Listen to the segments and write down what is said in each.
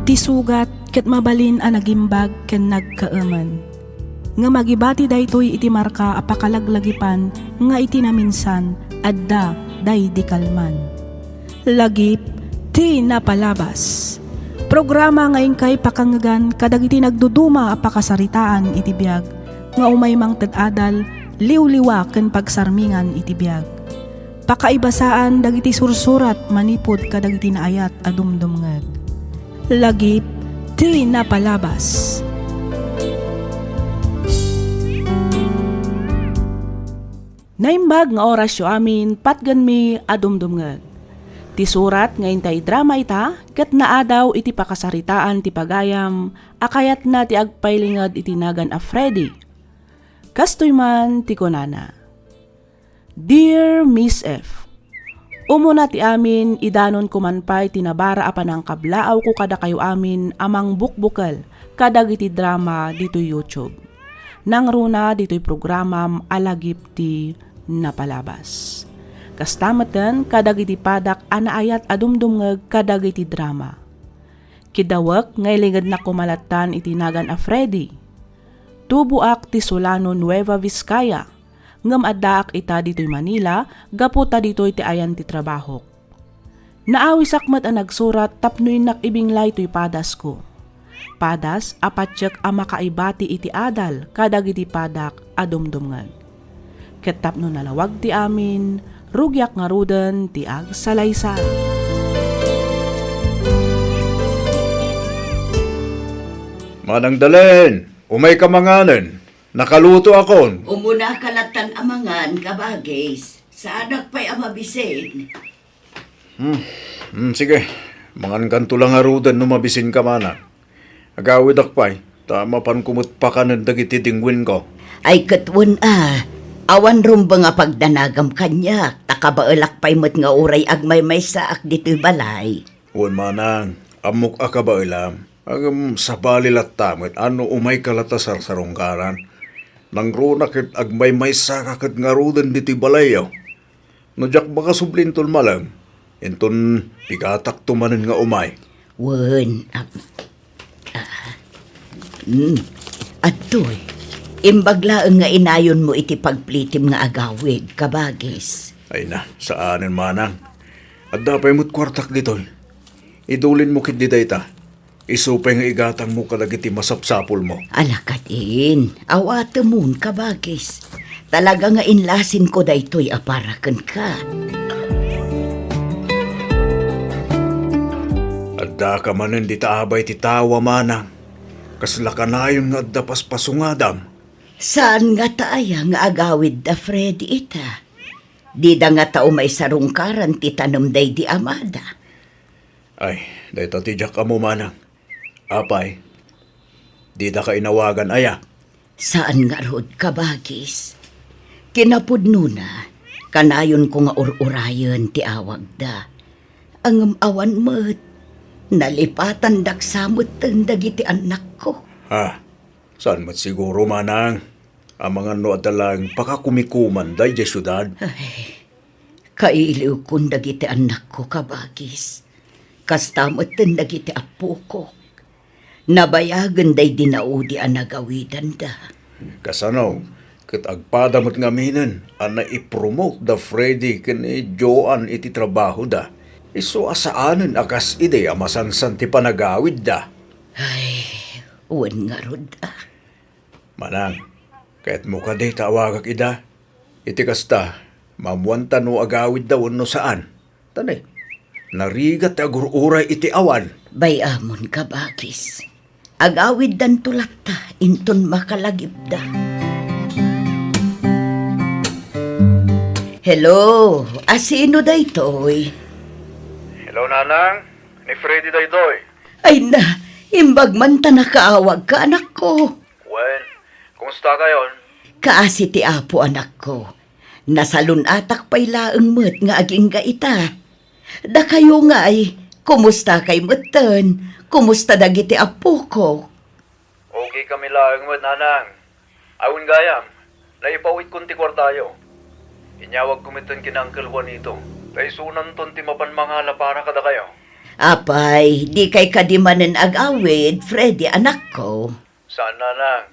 Ti sugat ket mabalin a nagimbag ken nagkaaman. Nga magibati daytoy iti marka a pakalaglagipan nga iti naminsan adda day di kalman. Lagip ti napalabas. Programa ngayon kay pakangagan kadagiti nagduduma a pakasaritaan iti biag nga umay mang ted-adal liwliwa ken pagsarmingan iti biag. Pakaibasaan dagiti sursurat manipod kadagiti naayat a dumdumngeg. Lagip ti napalabas. Naimbag nga orasyo amin patgan mi adumdumngeg. Ti surat nga intay drama ita ket naadaw iti pakasaritaan ti pagayam akayat na ti agpailingad iti nagan a Freddy. Kastoy man ti kunana. Dear Miss F, umuna ti amin idanon kumanpay tinabara apan ang kablaaw ko kada kayo amin amang bukbukal kadag iti drama dito YouTube. Nang runa dito'y programam alagip ti napalabas. Kastamatan kadag iti padak anaayat adumdumngeg kadag iti drama. Kidawak ngay lingad na kumalatan iti nagan a Freddy. Tubuak ti Solano Nueva Vizcaya. Ngam addaak ita dito'y Manila, gaputa dito'y ti ayan ti trabaho. Naawisak mat ang nagsurat tapnoy nakibinglay to'y padas ko. Padas apatsyak a makaibati iti adal kadag iti padak adumdumngeg. Ket tapno nalawag ti amin, rugyak nga ruden ti agsalaysay. Manang Dalen, umay ka manganen. Nakaluto akon. Umuna kalatan amangan kabagis. Sa anak pa'y amabisin. Sige, mangan kanto lang arudan no mabisin ka mana. Agawid akpay, tama pan kumut pa ka ng dagiti dingwin ko. Ay katwan awan rumba nga pagdanagam kanya. Takabaelak pa'y mat nga uray agmay may saak dito'y balay. Uwan manang, amok akaba ilam. Agam sa balilat tamit, ano umay kalatasar sa rongkaran. Nang runakit agmay may sakakit nga rudan dito'y balayaw. Nadyak baka sublintol malam. Inton pigatak tumanin nga umay. Wen, Atoy, imbaglaan nga inayon mo iti pagplitim nga agawid, kabagis. Ay na, saanin manang. At dapay mo't kwartak dito'y. Idulin mo kit di dayta. Isupay nga igatang mo kadagiti masapsapol mo. Alakatin, awata mun, kabagis. Talaga nga inlasin ko daytoy aparakan ka. Adda ka manen di taabay ti tawa manang. Kasla ka na yun nga adda paspasungadam. Saan nga taaya nga agawid da Freddy ita? Di da nga tao may sarungkaran ti tanom day di amada. Ay, dayta ti jak mo manang. Apay, di da ka inawagan aya. Saan nga rod kabagis? Kinapudno na, kanayon ko nga ururayon ti awag da. Ang awan mo't, nalipatan daksamot dagiti anak ko. Ha, saan mat siguro manang? Ang mga no adalang pakakumikuman day di syudad. Ay, kailiw kong dagiti anak ko kabagis. Kastamot dagiti apo ko. Nabayagan day dinaudi ang nagawidan da. Kasanaw, kat agpadamot nga minen, na i-promote da Freddy kani Joan iti trabaho da. Iso asaanan akas ide amasansan ti panagawid da. Ay, uwan nga rod da. Manang, kahit mo ka day tawagak ida, iti kasta, mamuantan no agawid daw no saan. Tanay, narigat agururay iti awan. Bayamon kabagis. Agawid dan tulata, inton makalagip da. Hello, asino da ito'y? Hello, Nanang. Ni Freddy daytoy. Ay na, imbag man ta nakaawag ka anak ko. Wen, kumusta kayon? Kaasi ti apo anak ko. Nasalun atak pa'y laeng met nga aging ita. Da kayo nga ay, kumusta kay meten? Kumusta dagiti apo ko? Okay kami laeng met, Nanang. Awin gayam, naipawit kunti kwartayo. Inyawag kumitan kina Uncle Juanito. Kay sunan ton ti mapan mangala para kada kayo. Apay, di kay kadimanan agawid, Freddy, anak ko. Saan na lang?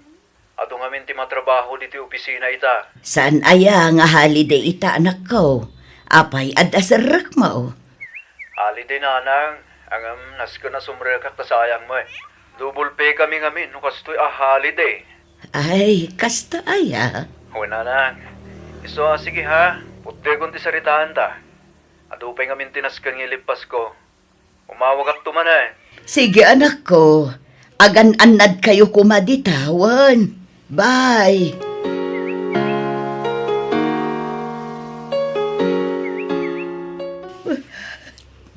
Ato nga minti matrabaho dito opisina ita. San aya nga holiday ita, anak ko? Apay, adasarak mo. Holiday na nang. Ang naska na sumrekak ta sayang mo eh. Double pay kami ngamin nung kastoy holiday. Ay, kasta aya. Wala nang. So, sige ha. Puti kong ti saritaan ta. Adupay ngamin tinaskan ngilipas ko. Umawag ak tuman eh. Sige, anak ko. Agan-anad kayo kumaditawan. Bye.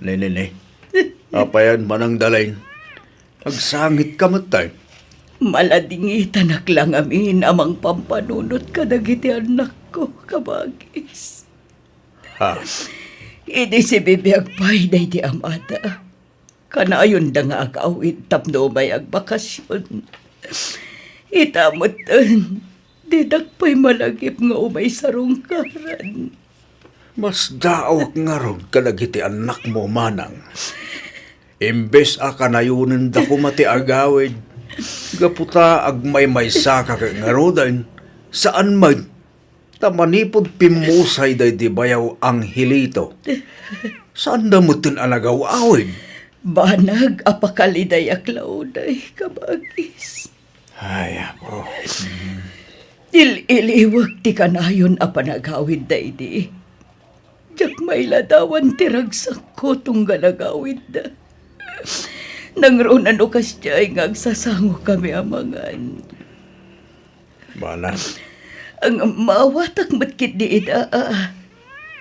Nene, apayan manang dalain. Agsangit ka matay. Maladingitan lang amin amang pampanunot ka dagiti anak ko, kabagis. Ha? Idi si bibiyag pay day di amata. Kanayon da nga agawid tapno may agbakasyon. Itamutan, didak pa'y malagip nga umay sarungkaran. Mas daawak nga ron kadagiti anak mo manang. Imbes a kanayunan da kumati agawid. Gaputa agmay saka ka nga rodan. Saan man? Tamanipod pimusay day di bayaw ang hilito. Saan da mo tinalagaw awid? Banag apakaliday aklauday, kabagis. Ay, ako. Iliwag ti kanayon a panagawid da idi. Diyak may ladawan ti ragsak ko tunggal agawid da. Nangrunan ukas diyay nga agsasango kami amangan. Mana? Ang mawatak matkit di ida.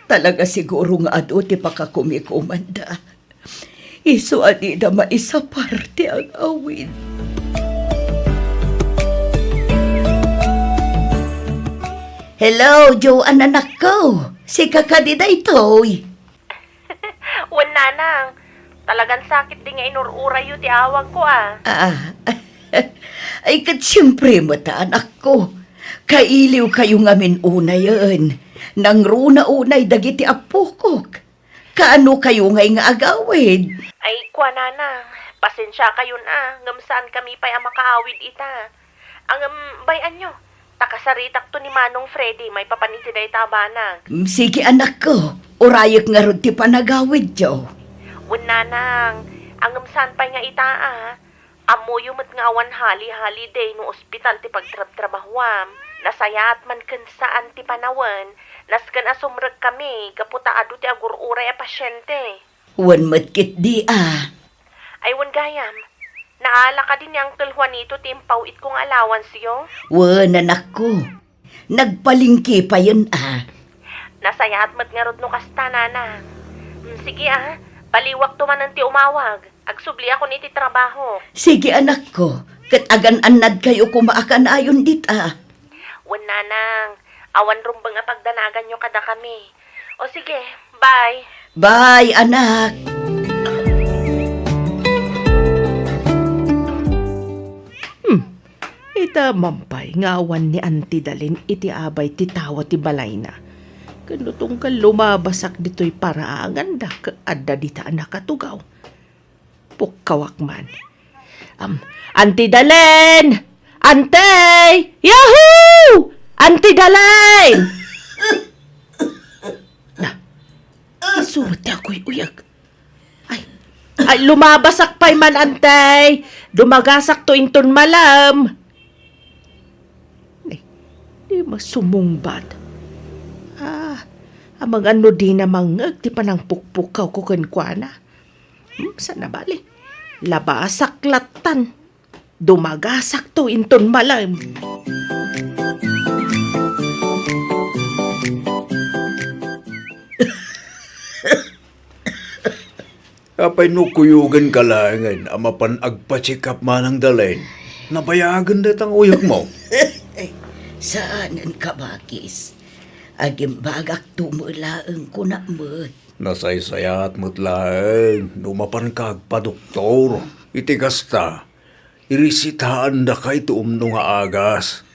Talaga siguro nga ado ti pakakumikumanda. Iso adi da maisa parte ang awid. Hello, Joan anak ko. Si kakadida ito'y. Wala nang. Talagang sakit din nga inurura yu ti awag ko Ay kat siyempre mo ta anak ko. Kailiw kayo ngamin una yun. Nang runa-unay dagiti apukok. Kaano kayo ngay nga agawid? Ay, kwa nanang. Pasensya kayo ngamsaan kami pa'y makaawid ita. Ang bayan nyo. Takasaritak to ni Manong Freddy, may papanitiday tabanag. Sige anak ko. Urayok nga ron ti panagawid jo. Wala nang. Ang ngamsaan pa'y nga ita Amuyo mat nga awan hali-holiday no ospital ti pagtrab-trabahwam. Nasayat man kan saan ti panawan. Naskan asumrag kami, kaputa ado ti agur-uray a pasyente. Wan matkit di Ay, wan gayam. Naala ka din yung Uncle Juanito ti impawit kong allowance yo? Wan anak ko. Nagpalingki pa yun Nasayat mat nga rod no kasta nanang. Sige baliwak tumanan ti umawag. Agsubli ako ni ti trabaho. Sige anak ko. Kat agan-anad kayo kumaakan ayon dit Wan nanang. Awan rumbang nga pagdanagan nyo kada kami. O sige, bye. Bye anak. Ita mampay ngawan ni Auntie Dalin iti abay ti tawa ti balay na. Kanutong ka lumabasak dito'y paraangan da adda dita nakatugaw. Pukkawak man. Auntie Dalin! Auntie! Yahoo! Auntie Dalin! Na, isurot ako'y uyag. Ay, lumabasak pa'y man, Auntie! Dumagasak to inton malam. Di masumungbat. Amang ano di namang ti panang pukpukaw ko kenkwana. Sana bali. Labasak latan. Dumagasak to inton malam. Apay nukuyugan ka langan, amapan agpatsikap manang dalain. Nabayagan datang uyag mo. Saanan ka bakis? Agimbagak tumulaang ko na mo't. Nasaysayat mo't laeng, dumapan ka agpa-doktor. Itigasta, irisitahan na kay tuumno nga agas.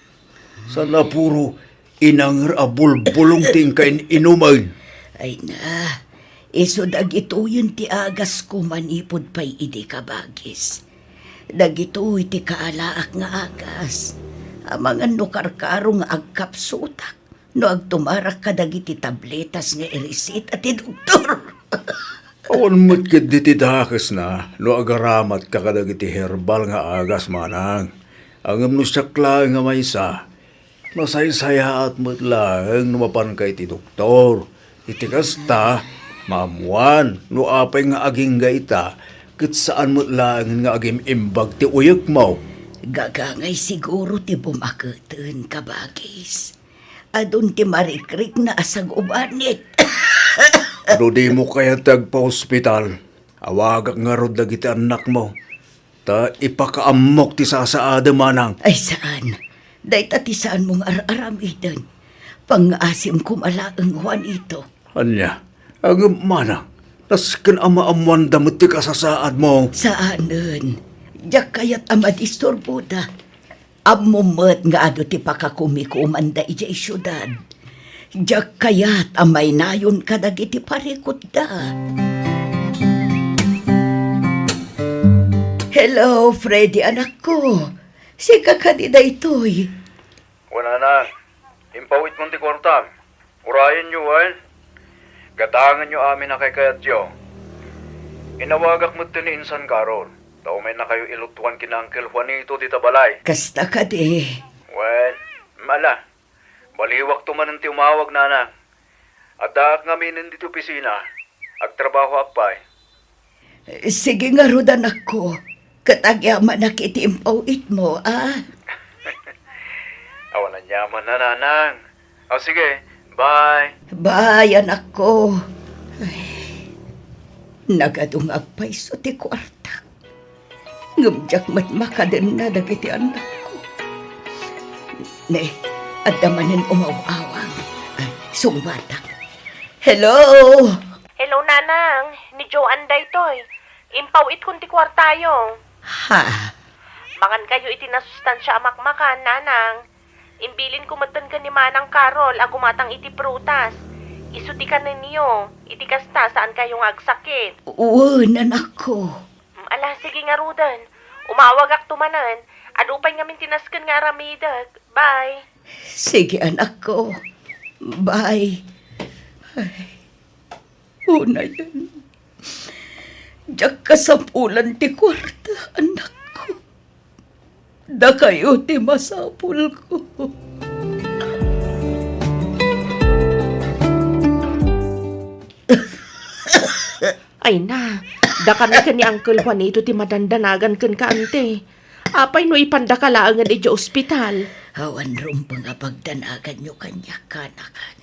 Sana puro inangar abulbulong tingkain inuman. Ay na, Iso dagitoyon ti agas ko manipod pa'y idi kabagis. Dagitoy ti kaalaak nga agas. Amangan no karkaro nga agkapsutak. No agtumarak ka dagiti tabletas nga irisit at ti doktor. Awan mo't kaditi dakas na, no agaramat ka kadagiti herbal nga agas manang. Ang no sakla nga maysa, nasaysaya at mo't lang numapan kay ti doktor. Iti kasta, maamuan, no apay nga aging gaita, kit saan mo't lang nga agim imbag ti uyak mo. Gagangay siguro ti bumaketen kabagis. Adun ti marikrik na asag ubanit. No di mo kaya tagpa-hospital, awagak nga rod dagiti anak mo. Ta ipakaamok ti sasaada manang. Ay saan? Dahit ti saan mong aramidan. Pang-asim kumalaang Juanito. Anya, ang manang, nasken ama-amuan damot ti kasasaad mo. Saanen? Diyak kayat amad istorbuda. Amumet nga ado ti pakakumikumanda ija isyudad. Diyak kayat amay nayon kadagiti parikot da. Hello, Freddy, anak ko. Sika ka di da itoy. Wala na, impawit mo ti kwarta. Urayan nyo, gatangan nyo amin na kay kayatyo. Inawagak mo ni Insan Karol. Tao may na kayo ilutuan kina Uncle Juanito di tabalay. Kasta ka di. Well, mala. Baliwak tumanan ti umawag nana. At daak ngamin dito opisina. Agtrabaho apay. Sige nga rod, anak ko. Katagyaman na kitimpaw it mo, ah? Awalan yaman na nanang. O sige, bye. Bye, anak ko. Ay, nagadungag pa iso ti kwarta. Ngumjak mat makaden na dagiti anak ko. Ne, at damanin umawawang. Ay, sungbatak. Hello! Hello, nanang. Ni Joanne daytoy. Impawit kun ti kwartayo. Ha? Mangan kayo iti nasustansya amakmakan, nanang. Imbilin kumatan ka ni Manang Karol agumatang iti prutas. Isuti ka na niyo. Iti kasta saan kayong agsakit. Uwan, anak ko. Ala, sige nga rudan. Umawag ak tumanan. Adupay ngamin tinasken nga ramidag. Bye. Sige, anak ko. Bye. Ay, una yan. Diyak kasapulan ti kwarta, anak ko. Da kayo ti masapul ko. Ay na, da kami ka ni Uncle Juanito ti madandanagan kan ka ante. Apay no ipandakalaangan iti ospital. Awan rumpa nga pagdanagan nyo kanya kanakan.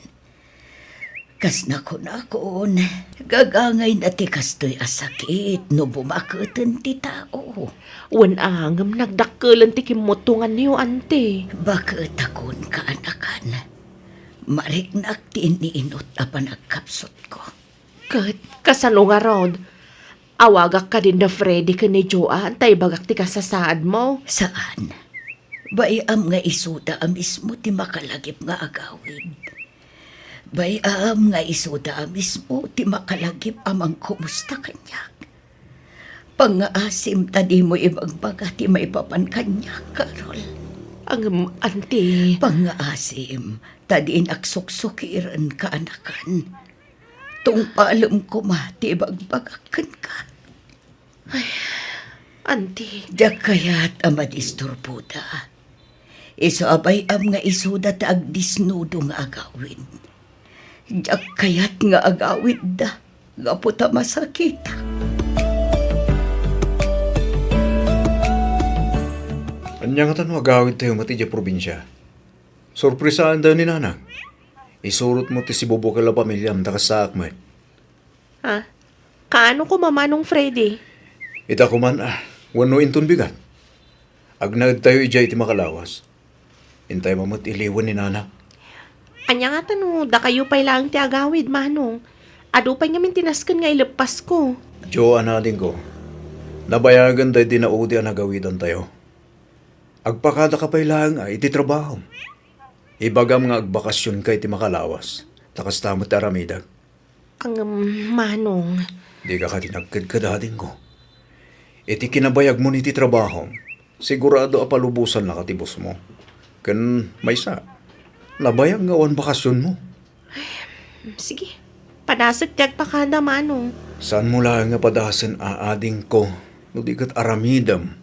Kas na ko na kon, gagangay na ti kastoy asakit no bumaketen ti tao. Wan angam nagdakkelan ti kimutungan niyo ante. Bakit akon kaanakan? Mariknak ti iniinot apan agkapsot ko. Kat, kasano nga rod? Awagak ka din na Freddy ka ni Joanne, tay bagak ti kasasaad mo. Saan? Bayam nga isuda mismo ti makalagip nga agawid. Bayam nga isuda mismo ti makalagip amang kumusta kanyak. Pangaasim tadi mo ibang baga ti maipapan kanyak, Karol. Ang ante, Pangaasim tadi inaksuksukiran ka anakan. Tung palem ko mati bagbagakan ka. ante, Diyak kaya't amad isturbuda. Iso abay am nga isuda ta agdisnudo nga agawin. Diyak kaya't nga agawid da. Nga puta masakita. Anya nga tanong agawid tayo mati dya probinsya. Sorpresaan daw ni nanang. Isurot mo ti si Bobo kala pamilyam takasak mo. ha? Kaano ko mamanong Freddy? Ita ko man wano inton bigat. Agnag tayo ijay ti makalawas. Intay mamot iliwan ni nanang. Anya nga tano, da kayo pa'y lang ti agawid, manong. Ado pa ngamin tinaskan nga ilapas ko. Jo, anading ko. Nabayagan tayo dinaudi ang nagawidan tayo. Agpakada ka pa'y lang iti trabaho. Ibagam nga agbakasyon kay ti makalawas. Takas tamot aramidag. Manong, Di ka katinagkad ka dating ko. Iti kinabayag mo niti trabaho, sigurado apalubusan na katibos mo. Kan may sa, nabayag nga wan bakasyon mo. sige, padasag tiyak pa kada Manong. Saan mo lang nga padasan aading ko, no di kat aramidam.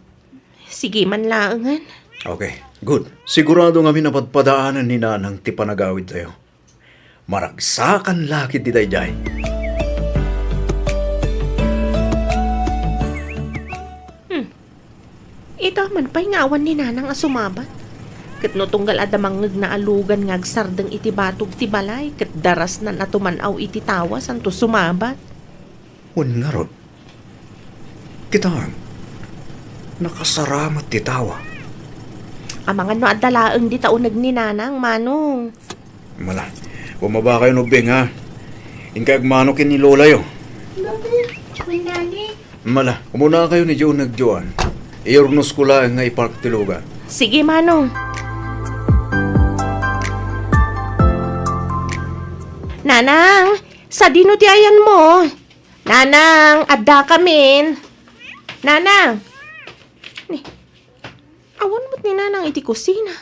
Sige man laangan. Okay, good. Sigurado nga minapadpadaanan ni nanang ti panagawid tayo. Maragsakan lakit di tayo jay. Ito man pa'y ngawan ni nanang asumabat. Kat no tunggal adamangag na alugan nga agsardeng iti batog ti balay, kat daras na natumanaw iti tawas anto sumabat. Wan nga rod. Kita nakasaramat ti tawa. Amangan no adalaang di taunag ni nanang, Manong. Mala, bumaba kayo nubing ha. Inkag manokin ni Lola yo. Mala, kumuna kayo ni Joe nagjoan. Iyornos ko lang nga ipark ti lugar. Sige, Manong. Nanang, sa dino ti ayan mo? Nanang, adda kamin. Nanang. Ni, awan mo't ni nanang iti kusina.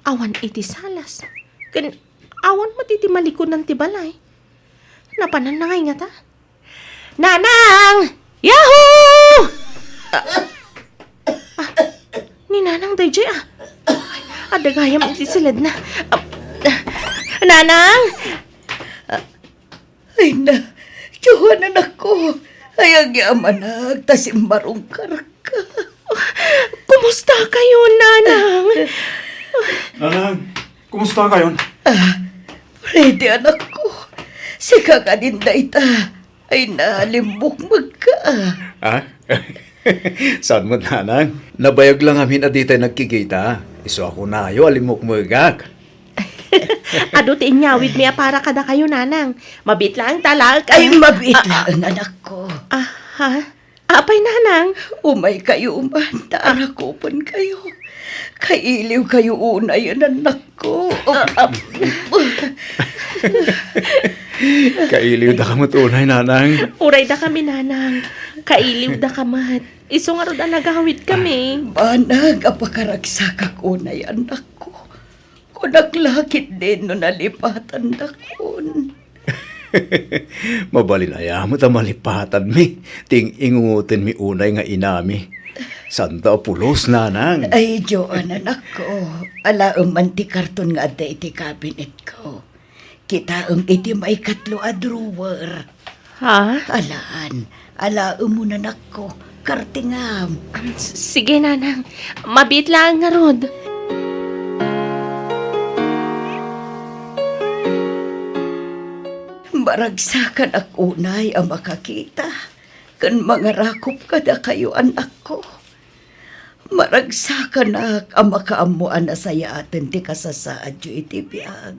Awan iti salas. Awan mo't iti malikunan ti balay. Napanan na ngay nga ta. Nanang! Yahoo! Ni nanang dayjay adagayam iti silid na. Nanang! Ay na, Diyohan anak ko. Ay ang yamanag, tasimbarong karka. Kumusta kayo, nanang? Nanang, kumusta kayo? Ready anak ko. Si kakadinda ita ay nalimbok magka. Ha? Saan mo, nanang? Nabayag lang amin na di tayo nagkikita. Iso ako na ayo, alimok mo igak. Ado ti inyawid miya para kada kayo, nanang. Mabit lang talag. Ay mabit lang anak ko. Ha? Apay, nanang? Umay kayo man, taarakupan kayo. Kailiw kayo unay anak ko. Kailiw da ka matunay, nanang. Uray da kami, nanang. Kailiw da kamat. Iso nga ron nagawid kami. Banag, apakaragsak unay anak ko. Kunaglakit din no nalipatan na kun. Mabalinaya mo ta malipatan mi. Ting ingungutin mi unay nga inami. Santa pulos, nanang. Ay, Joan, anak ko. Alaam man ti karton nga adda iti cabinet ko. Kitaam iti may katlo a drawer. Ha? Alaan, alaam mo na anak ko. Kartingam. Sige, nanang. Mabit lang nga rod. Maragsakan ak unay ang makakita. Kan mangarakop kada kayo anak ko. Maragsakan ak ang makaamuan na saya atin ti kasasaadyo iti biyag.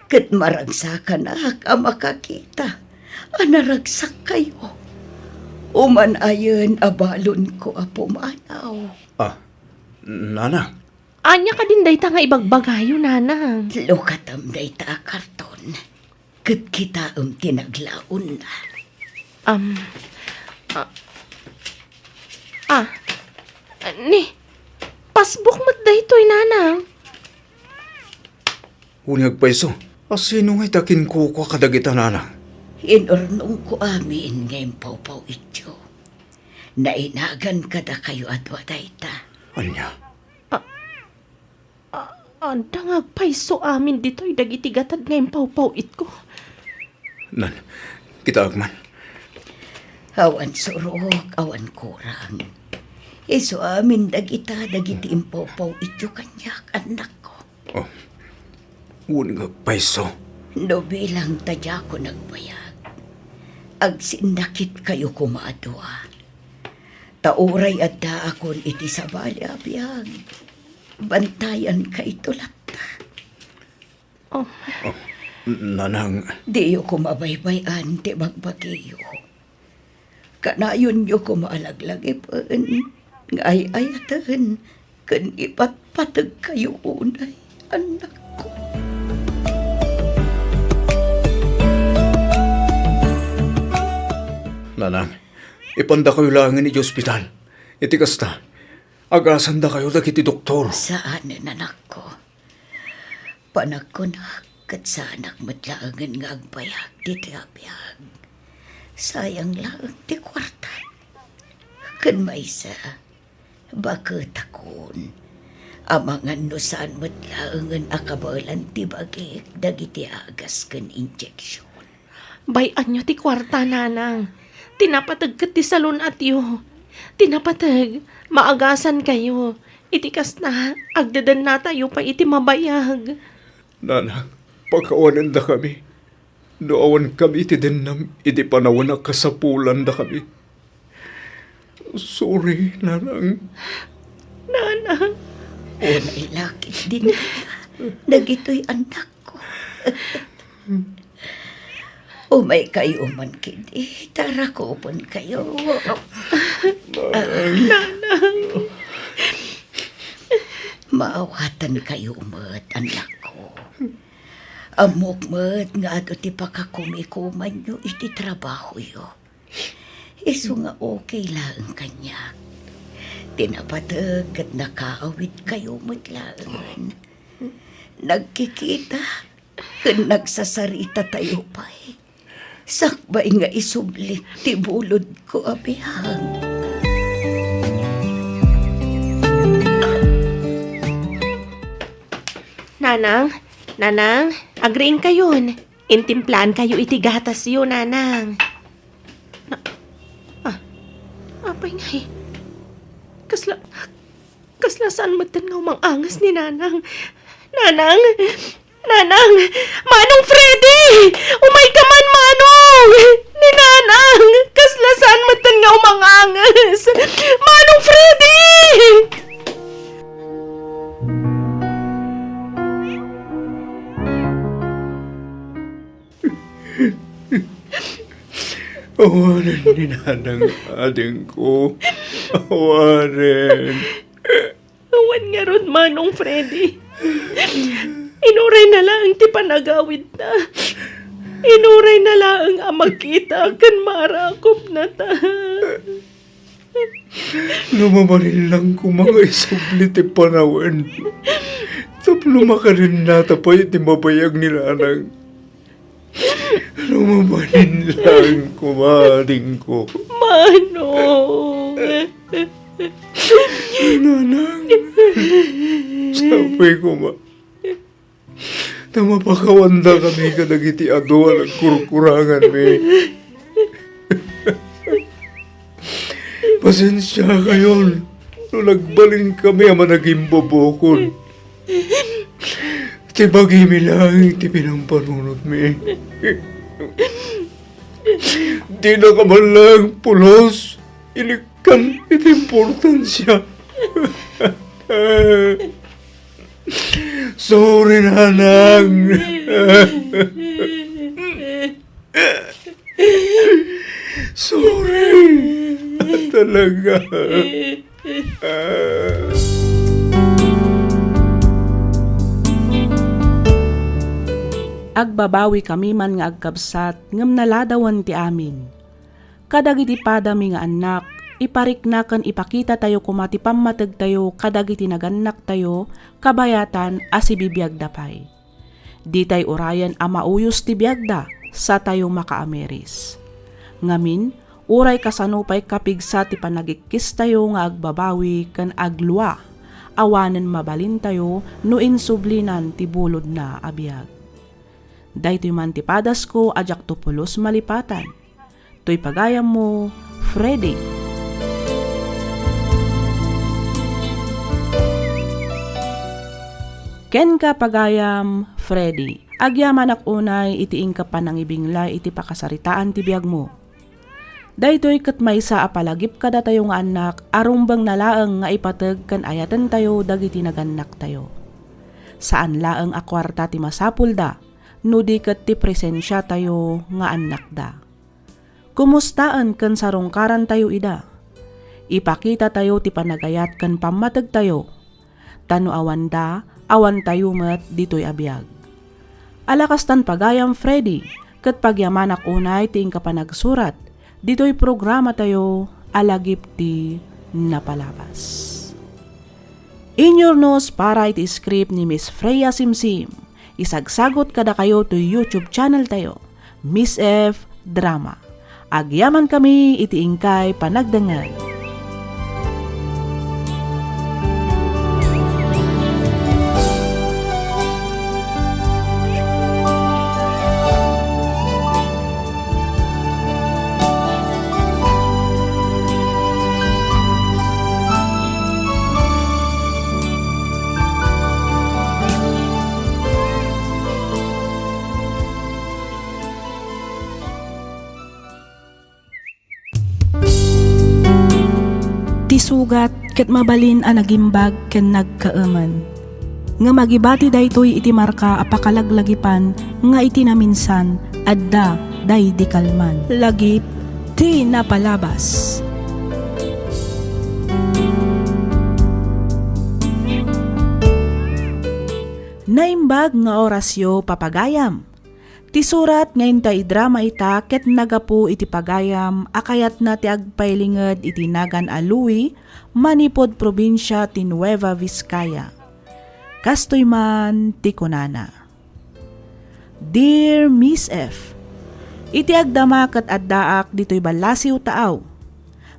Kat maragsakan ak ang makakita. Anaragsak kayo. Uman ayon abalon ko apumanaw. Nanang. Anya ka din dayta nga ibagbagayo, nanang. Lukatam dayta karton. Kat kita tinaglaon na. Ni, pasbuk mo't daytoy, nanang. Unyag pa iso. Sino nga'y takin ko kadagita, nanang? Inurnong ko amin ngayong pawpaw ityo. Nainagan kada kayo at wadayta. Anya? Anda nga paiso amin dito'y dagitigatad ngayong pawpawit ko. Nan, kita agman. Awan surok, awan kurang. Iso amin dagiti impawpaw ityo kanyak anak ko. Unyag pa iso. No bilang tadya ko nagbayag. Agsinakit kayo kumaadwa. Tauray at da akon iti sabali abiyag. Bantayan ka itulat. Nanang. Di ko mabaybayan ti magbagiyo. Kanayon yo ko maalaglagipin. Ngay-ayatan. Kan ipatpatag kayo unay, anak ko. Nanang, ipanda kayo lang ni ospital. Iti kasta, agasan da kayo dagiti doktor. Saan anak ko? Panak ko na, kat sa anak matlaangan nga agbayag di abiyag. Sayang lang di kwarta. Kan maysa, bakit akon? Amangan no saan matlaangan akabalan ti bagik dagiti agas kan injection. Bayan nyo ti kwarta, nanang. Tinapatag kat ti salon at yo. Tinapatag, maagasan kayo. Itikas na, agdadan na tayo pa iti mabayag. Nanang, pagkawanan da kami. Noawan kami iti dinam, iti panawan na kasapulan da kami. Sorry, Nanang. Nanang, Unay lakit din dagito'y anak ko. Umay kayo man kidi, tara ko pun kayo. Maawatan kayo umat, anak ko. Amok mat nga ato ti pakakumikuman nyo iti trabaho yo. Iso nga okay lang kanyak. Tinapatag at nakaawit kayo matlaan. Nagkikita, kan nagsasarita tayo pa'y. Sakbay nga isublik ti bulod ko abihang. Nanang, agreeing kayon. Intimplan kayo iti gatas yun, nanang. Apay nga eh. Kasla saan matan nga umangangas ni nanang. Nanang, Manong Freddy! Umay ka man, Manong! Ni nanang, kasla saan matan nga umangangas. Manong Freddy! Awarin ni Nanang ading ko. Awarin. Awan nga ron, Manong Freddy. Inuray na lang ti panagawid na. Inuray na lang ang magkita kan marakop na ta. Lumamaril lang ko mga isubli ti panawan. Tapno makarin natapay ti mabayag ni Nanang. Lumamaril lang kumaring ko. Manong! Nanang, sabi ko ma, na mapakawanda kami kadagiti ado ang kurkurangan mi. Pasensya kayon, no nagbalin kami ama naging bobokon. Tibagi mi lang, ti pinampanunod mi. Di na ka man lang pulos, ilikan iti importansya. Sorry, Nanang. Sorry. Talaga. Agbabawi kami man nga agkabsat ngem naladawan ti amin. Kadagiti padami nga anak, ipariknaken ipakita tayo kumati pammateg tayo kadagiti naganak tayo kabayatan as ibibiyag dapay. Di tay urayan a mauyos ti biyagda sa tayo makaameris. Ngamin, uray kasanupay kapigsa ti panagikis tayo nga agbabawi ken agluwa. Awanen mabalin tayo no insublinan ti bulod na abiyag. Daytoy man ti padas ko ajak to pulos malipatan. Toy pagayam mo, Freddy. Ken ka pagayam, Freddy. Agyaman ak unay itiing ka panangibingla iti pakasaritaan ti biag mo. Daytoy ket maysa a palagip kada tayo nga anak arumbang nalaeng nga ipateg ken ayaten tayo dagiti naganak tayo. Saan laeng a kwarta ti masapul da, no di ket ti presensya tayo nga anak da. Kumustaan ken sarungkaran tayo ida. Ipakita tayo ti panagayat ken pammateg tayo. Tano awan tayo met ditoy abiyag. Alakastan pagayam, Freddy, ket pagyamanak unay ti ingka panagsurat, Dito'y programa tayo alagip ti napalabas. Inyor nos para iti script ni Miss Freya Simsim. Isagsagot kada kayo to YouTube channel tayo, Miss F Drama. Agyaman kami iti ingkay panagdangan. Tisugat ket mabalin a nagimbag ken nagkaaman. Nga magibati daytoy iti marka a pakalaglagipan nga iti naminsan adda day di kalman. Lagip ti napalabas. Naimbag nga orasyo papagayam. Ti surat ngayon tay drama ita ket nagapu iti pagayam akayat na ti agpailinged iti Nagan Alui, manipod probinsya ti Nueva Vizcaya. Kastoy man ti kunana. Dear Miss F, iti agdama ket addaak ditoy balasiw taaw.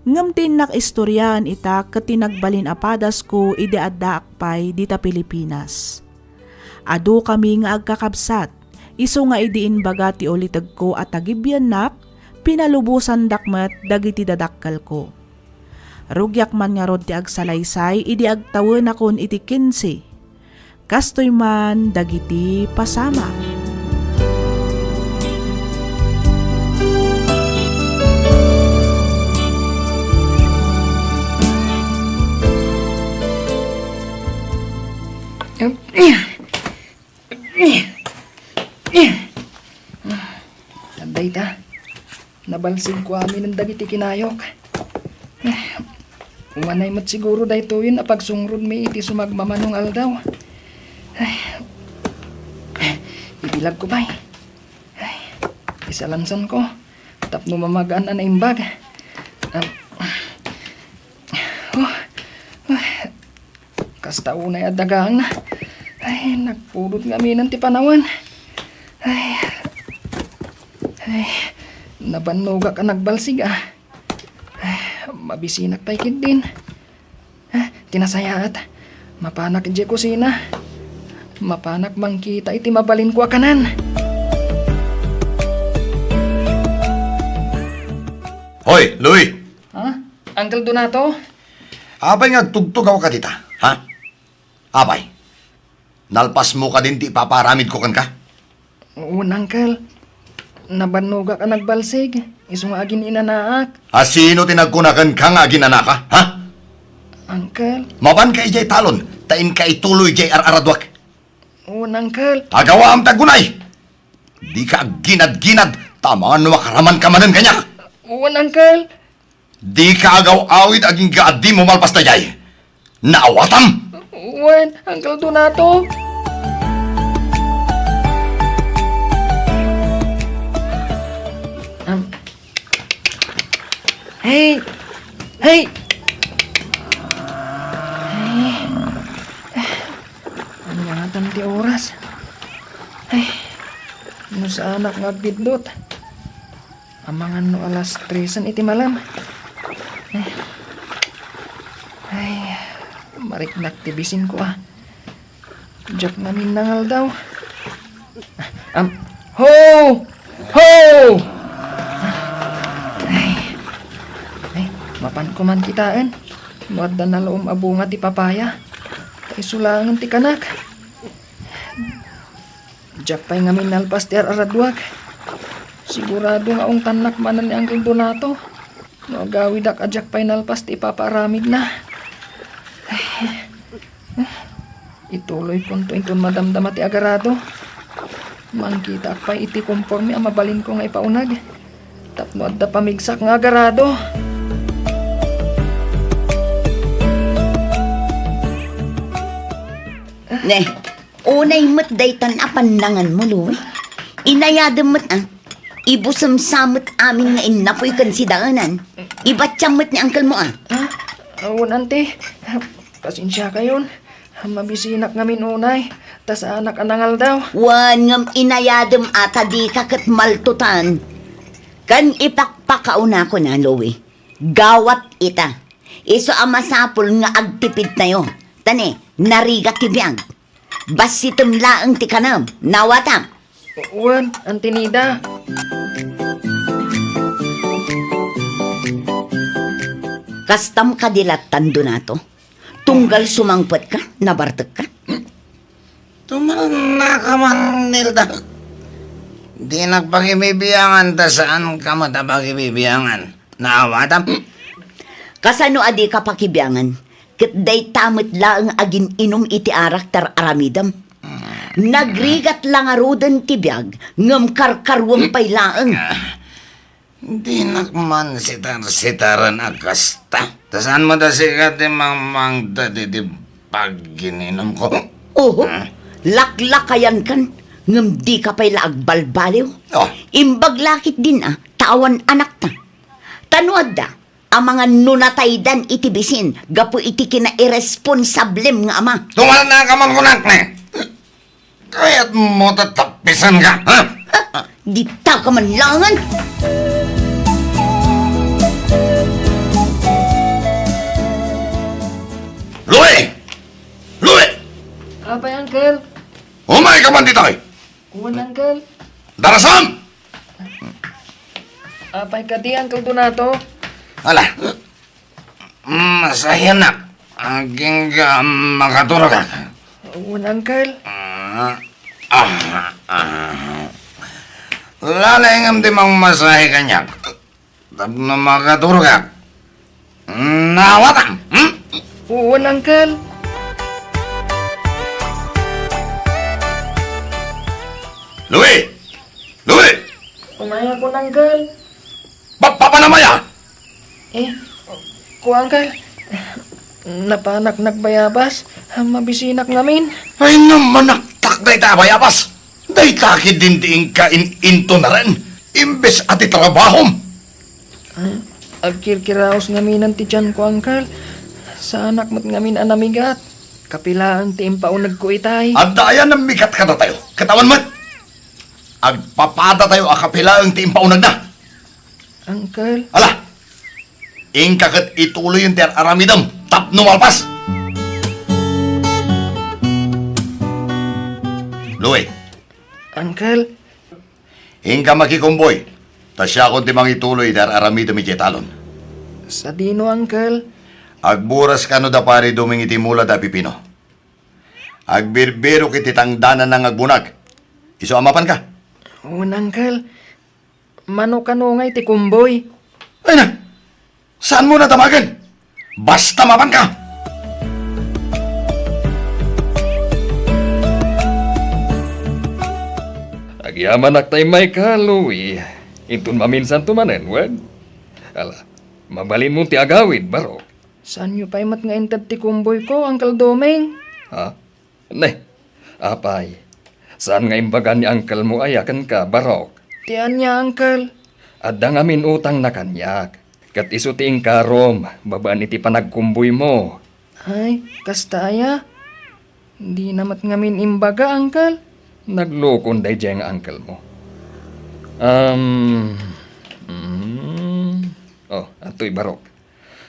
Ngem tinak istoryaan ita ket tinagbalin apadas ko iti addaak pay dita Pilipinas. Adu kami nga agkakabsat. Iso nga idiin baga ti ulitag ko at agibyan nak, pinalubusan dakmet dagiti dadakkal ko. Rugyak man nga rod ti agsalaysay, idi agtawon akon iti 15. Kastoy man dagiti pasama. Anday ta, nabalsig ko amin ang dagiti kinayok. Umanay mat siguro daytoyin a pagsungrod mi iti sumagmamanong aldaw. Ibilag ko bay. Isalansan ko, tapno mamagaan na naimbag. Kasta unay adagang na. Ay, nagpulot nga minan ti panawan. Ay, nabannoga ka nagbalsig ah. Ay, mabisinak pa'y din. Tinasayaat, mapanak di kusina. Mapanak mang kita iti mabalin ko akanan. Hoy, Louie! Ha? Uncle Donato? Abay nga tugtugaw ka dita, ha? Abay, nalpas mo ka din di paparamid ko kan ka? Oo, Uncle. Nabannoga ka nagbalsig. Isong agin inanaak. Sino tinagkunakan ka nga ginanaka, ha? Uncle. Maban ka ijay talon, tain ka ituloy ijay araradwak. Oo, Uncle. Agawa am tagunay! Di ka ginad-ginad, tamaan makaraman ka manan kanyak. Oo, Uncle. Di ka agaw-awid aging gaadi mo malpas na jay. Naawatam! Uwan, Uncle Donato. Hey! Hey! Ano nga ti oras? Ay, ano sa anak nga bidlot? Amangan no alas 3 iti malam. Ay, mariknak tibisin ko ah. Diyak namin nangal daw. Ho! Ho! Ay, mapan ko man kitaan. Muadda na loom abunga ti papaya. Tay sulangan ti kanak. Diyak pa'y ngamin nalpas ti aradwag. Sigurado nga ong tanak manan ni Uncle Donato. No agawid ak adyak pa'y nalpas ti paparamid na. Ituloy punto itong madamdama ti agarado. Mangkita pa iti konforme ang mabalin ko nga ipaunag. Tapno adda pamigsak nga agarado. Ne, unay mat daytan apan nangan mo, Louie. Inayadam mat ah. Ibusamsamot amin nga inapoy kan si daanan. Ibatsamot ni uncle mo ah. Awan, ante. Pasensya kayon. Mabisinak ngamin unay. Tas anak anangal daw. Wan ngam inayadem ata di kakat maltutan. Kan ipakpakauna ko na, Louie. Gawat ita. Iso ang masapol nga agtipid na yo. Tani, narigat tibiyag. Basitem laang ti kanam. Nawatam. Wan, ante Nida. Kastam kadilatan do na to. Tunggal sumangpot ka, nabartek ka. Tumal na ka man, Nilda. Di nagpakibibiyangan ta saan ka matapakibibiyangan. Naawatam? Kasano adi ka pakibiyangan? Ket day tamit laang agin inom iti arak tar aramidam. Nagrigat lang arudan tibiyag, ngam karkarwang pay laang. Di nakman sitar-sitaran akasta. Tasaan mo da sikat di mang dadi di pag-ininom ko. Oo, laklakayan kan, ngam di ka pay laag balbaliw. Oh. Imbag lakit din tawan anak ta. Tanuad da, ang mga nunataydan itibisin, gapo iti kina irresponsablem nga ama. Tumal na ka man kunak ne. Kaya't mo tatapisan ka, ha? Di ta ka man langan. Louie! Louie! Apay, uncle. Umay ka man dito eh! Wan, uncle. Darasam! Apay ka di, Uncle Donato. Ala. Masaya na. Aging makaturog ka. Wan, Uncle. Lalay ngam di mang masahe kanyak. Tapno makaturog ka. Nawatan. Wan, Uncle. Louie! Louie! Umaya ko, Uncle. Papanamaya! Ko, Uncle. Napanak nagbayabas. Mabisinak ngamin. Ay naman naktak na itabayabas! Day takid din diing ka into na rin. Imbes at itrabahom. Agkirkiraos ngamin ang tiyan ko, Uncle. Sa anak mo't ngamin anamigat. Kapilaan ti impaunag ko itay. Adayan ng mikat ka na tayo. Katawan mo. Agpapada tayo akapila ang tiimpaunag na. Uncle. Ala! Ingkakat ituloy yung tiyan aramidam. Tap numalpas! Louie, Uncle. ingka makikumboy. Tasya kung timang ituloy dar aramidam iti talon. Sa dino, Uncle. Agburas ka no da pare duming iti mula da pipino. Agbirbiro kiti tangdanan ng agbunag. Iso amapan ka. Wan, Uncle. Mano kanungay ti kumboy. Ay na! Saan mo natamagan? Basta mapan ka! Agyaman aktay may Louie. Intun maminsan tumanen, wad? Ala, mabalin mong ti agawid, baro. Saan nyo pa'y mat nga intad ti kumboy ko, Uncle Doming? Ha? Ne, apay. Saan nga imbagan ni uncle mo ayakan ka, barok? Tiyan niya, Uncle. Adda nga minutang na kanyak. Kat iso ti ingkarom, babaan iti panagkumboy mo. Ay, kastaya. Hindi namat ngamin imbaga, Uncle. Naglukon day dyan ang uncle mo. Oh, ato'y barok.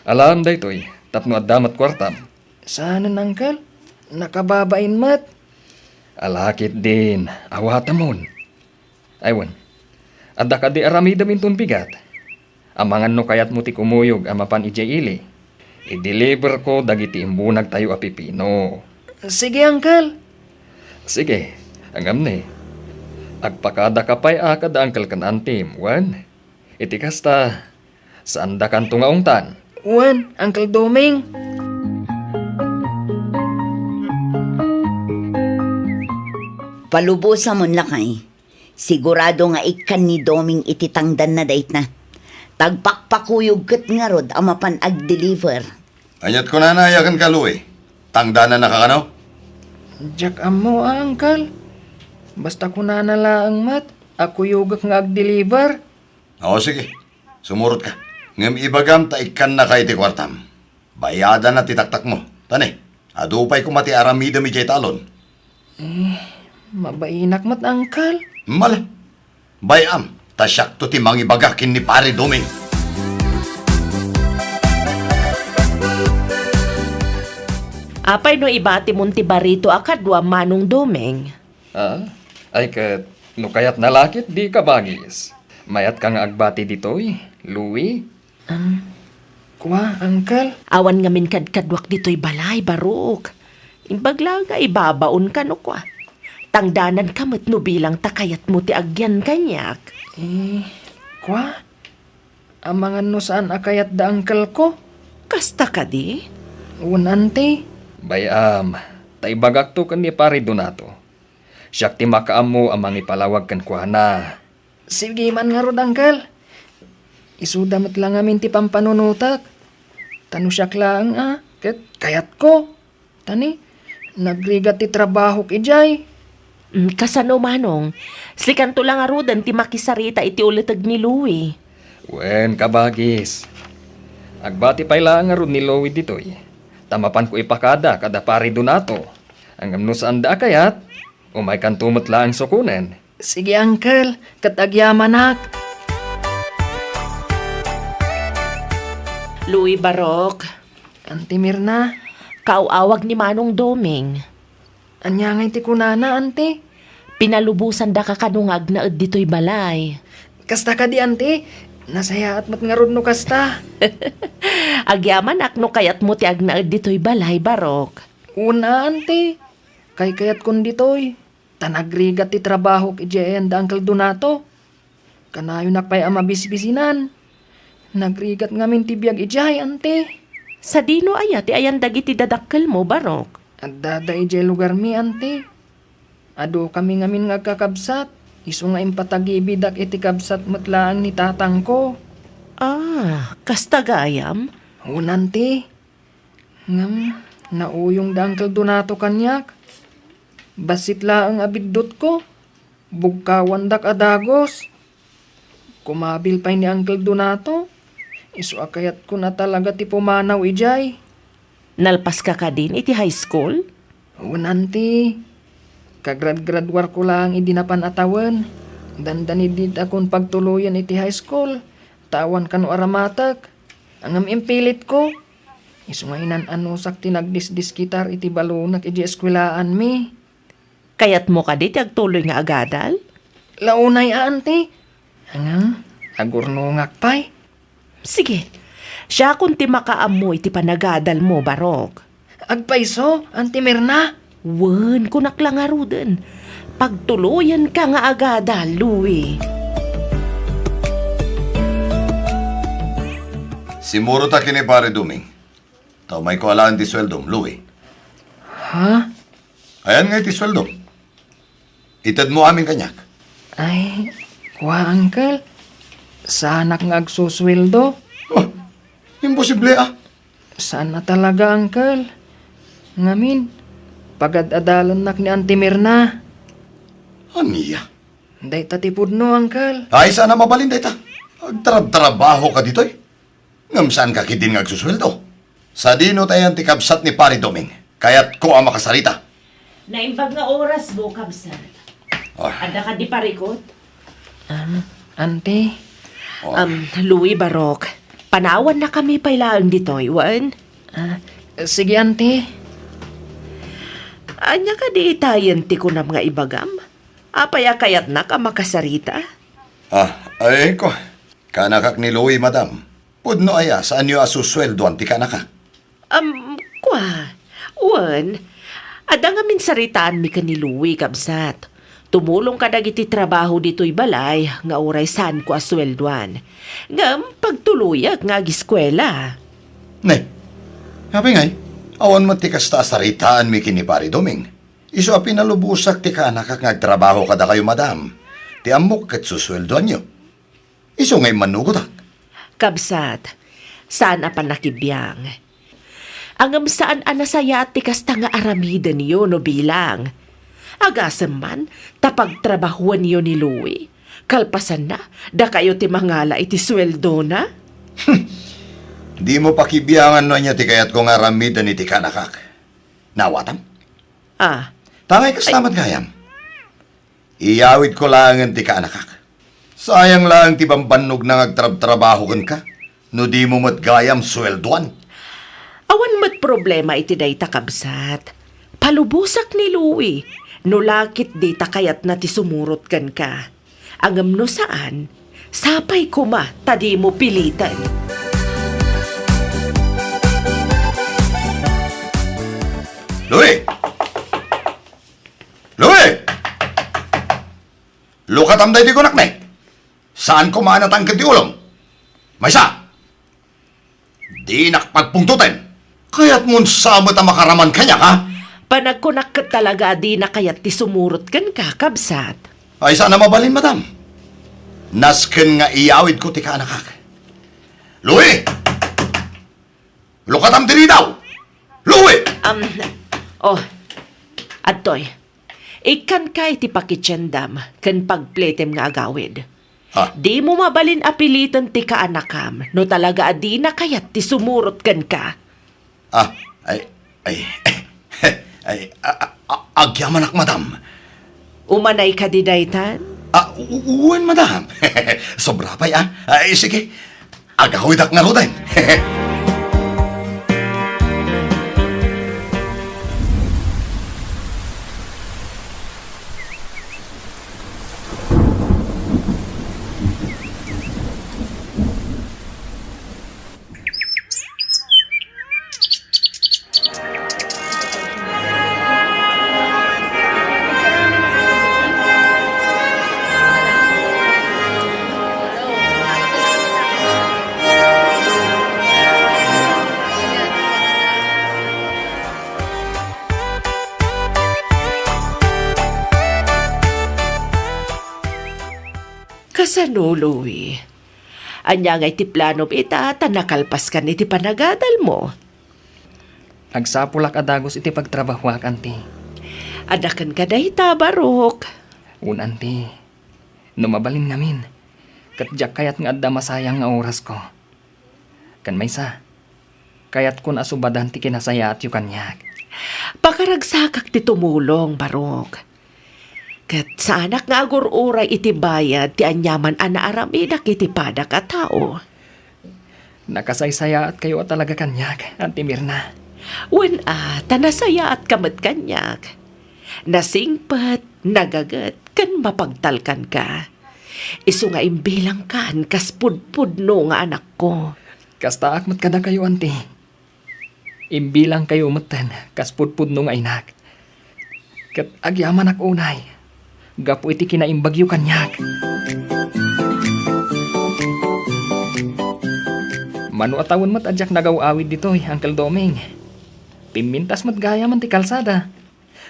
Alam day to'y, tapno at damat kwartam. Saanan, Uncle? Nakababain mat. Alakit din, awatamon. Aywan, adda ka di aramida mintun bigat. Amangan no kayat mo ti kumuyog amapan ijay ili. I-deliver ko dagiti imbunag tayo apipino. Sige, Uncle. Sige, angam ni. Agpakada ka pa'y akad angkal kan antim, wan. Iti kasta, saan da kan tungaungtan? Wan, Uncle Doming. Palubusa mon lakay. Sigurado nga ikan ni Doming ititangdan na date na. Tagpakpakuyog kat nga rod amapan ag-deliver. Anyat ko na nayakan ka, Louie. Tangdanan na kakanaw? Jack amo, Uncle. Basta ko na nalaang mat. Ako yugak nga ag-deliver. O sige, sumurot ka. Ngam ibagam ta ikan na kay ti kwartam. Bayada na titaktak mo. Tani, adupay ko mati aramida mi jay talon. Mabainak mat, Uncle. Mala, bayam, tasyak to ti mangibagakin ni Pare Doming. Apay no ibati munti barito akadwa Manong Domeng. Ay kat, no kayat nalakit di ka bagis. Mayat kang agbati ditoy, Louie. Kwa, Uncle? Awan ngamin kadkadwak dito'y balay, Barok. Imbagla nga ibabaon ka no kwa. Tangdanan ka mat no bilang takayat mo ti agyan kanyak. Kwa? Amangan no saan akayat da Uncle ko? Kasta ka di? Unante. Bayam, taibagak to kan ni Pare Donato. Siyak ti makaam mo amang ipalawag kan kwa na. Sige man nga rod, Uncle. Isudamat lang amin ti pampanunutak. Tanusyak lang kayat ko. Tani, nagrigat ti trabaho kijay. Kasano Manong, slikan to lang arudan ti makisarita iti ulatag ni Louie. Wen kabagis. Agbati pay lang nga ron ni Louie ditoy. Tamapan ko ipakada kada Pare Donato. Ang amno saan da kayat, umay kan tumot lang sukunen. Sige, Uncle. Katagyaman Louie Barok, Auntie Mirna, kaawag ni Manong Domeng. anya nga iti kunana, Auntie. Pinalubusan da ka kanungag na ed dito'y balay. Kasta ka di, Auntie. Nasaya at mat nga rod no kasta. Agyaman akno kayat mo ti agnaed dito'y balay, Barok. Una, Auntie. Kayat kun ditoy. Tanagrigat ti trabaho kijayan da Uncle Donato. Kanayo nakpay ama bisbisinan. Nagrigat ngamin ti biyag ijay, Auntie. Sa dino aya ti ayan dagiti dadakkel mo, Barok. At dada ijay lugar mi, Auntie. Ado kami ngamin nga kakabsat. Isu nga impatagibidak iti kabsat matlaan ni tatang ko. Kasta gayam? Unanti. Ngam, nauyong da Uncle Donato kanyak. Basit la ang abiddot ko. Bugkawan dak adagos. Kumabil pa ni Uncle Donato. Isu akayat ko na talaga ti pumanaw ijay. Nalpas ka din iti high school? Unanti. Kagrad-gradwar ko lang idinapan atawan. Dandanidid akong pagtuluyan iti high school. Tawan kano aramatak. Angam impilit ko. Isungainan anusak tinagdisdis kitar iti balunak iti eskwelaan mi. Kayat mo ka di agtuloy nga agadal? Launay, Auntie. Angang, agurnungak pay. Sige, siya kung ti makaamoy ti panagadal mo, Barok. Agpaiso, Auntie Mirna. Wen, kunak lang arudan. Pagtuluyan ka nga agadal, Louie. Simuro ta kini Pare Doming. Tao may ko alaan ti sweldom, Louie. Ha? Ayan nga ti sweldom. Itad mo aming kanyak. Ay, kwa, Uncle. Sana nga agsusweldo. Oh, imposible Sana talaga, Uncle. Ngamin, pagad-adalan nak ni Auntie Mirna. Aniya. Day tatipod no, Uncle. Ay, sana mabalin dita. Agtrabaho ka ditoy. Ngam saan ka kidin nga agsusweldo? Sa dino tayo ang tikabsat ni Pare Doming. Kaya't ko ang makasarita. Naimbag nga oras mo, kabsat. Oh. Ada ka di parikot? Auntie. Louie Barok, panawan na kami pailaang ditoy, wan? Sige, Auntie. Anya ka di itayan ti ko na mga ibagam? Apaya kayat na ka makasarita? Ay ko. Kanakak ni Louie, madam. Pudno aya, saan niyo asusweldoan ti kanakak? Kwa, wan, ada nga min saritaan mi ka ni Louie, kabsat. Tumulong ka dagiti trabaho dito'y balay, nga oray saan ko asweldoan. Ngam, pagtuluyak nga giskwela. Ne, habi ngay, awan mo ti kasta saritaan mi kini Pare Doming. Iso a pinalubusak ti kanakak ngagtrabaho kada kayo, madam. Ti amok kat susweldoan niyo. Iso ngay manugotak. Kabsat, saan pa nakibiyang? Angam saan anasaya at tikasta nga aramida niyo no bilang. Agasam man, tapag trabahuan niyo ni Louie. Kalpasan na, da kayo ti mangala iti sweldo na? Di mo pakibiyangan no niya ti kayat ko nga ramidan iti kanakak. Nawatam? Ah, Tangay kastamat gayam. Iyawid ko lang ang ti kanakak. Sayang lang ti bambanog na ngagtrab-trabaho ka. No di mo matgayam sweldoan. awan mat problema iti dayta kabsat. Palubusak ni Louie. No lakit dita kayat na ti sumurot kan ka. Angam no saan, sapay kuma tadi mo pilitan. Louie! Louie! Lukatam day di kunak na. Saan ko maanatang ti ulong? Maysa! Di nakpagpungtutin. Kaya't mun samot ang makaraman kanya ka? Panagkunak ka talaga di na kayat ti sumurot kan ka kabsat. Ay sana mabalin, madam. Nasken nga iyawid ko ti kaanakak. Louie! Lukatam diri daw! Louie! Adtoy, ikan ka iti pakitsendam kan pagpletem nga agawid. Ha? Di mo mabalin apilitan ti kaanakam no talaga adi na kayat ti sumurot kan ka. Agyamanak, madam. Umanay ka di daytan? Uwan, madam. Sobra pa, Ay, sige. Agawid ak nga roden. Kasano, Louie? Anya nga iti plano ita, tanakalpas ka iti panagadal mo. Agsapulak adagos iti pagtrabahuak, anti. Adakan ka dayta, Barok. Un, anti. Numabalin ngamin. Katjak kayat nga adda masayang nga oras ko. Kan maysa. Kayat kun asubadan ti kinasaya at yu kanyak. Pakaragsakak ti tumulong, Barok. Kat sa anak nga agur-uray iti bayad ti anyaman anaaramidak iti padak a tao. Nakasaysaya at kayo at talaga kanyak, anti Mirna. Wen tanasaya at kamat kanyak. Nasingpat, nagagat, kan mapagtalkan ka. Isu nga imbilang kan, kas pudpudno nga anak ko. Kasta akmat kada kayo, anti. Imbilang kayo matan, kas pudpudno nga inak. Kat agyaman ak unay. Gapo iti kinaimbagyo kanyak. Mano atawon mat adyak nagaw-awid ditoy, Uncle Doming. Pimintas mat gaya man ti kalsada.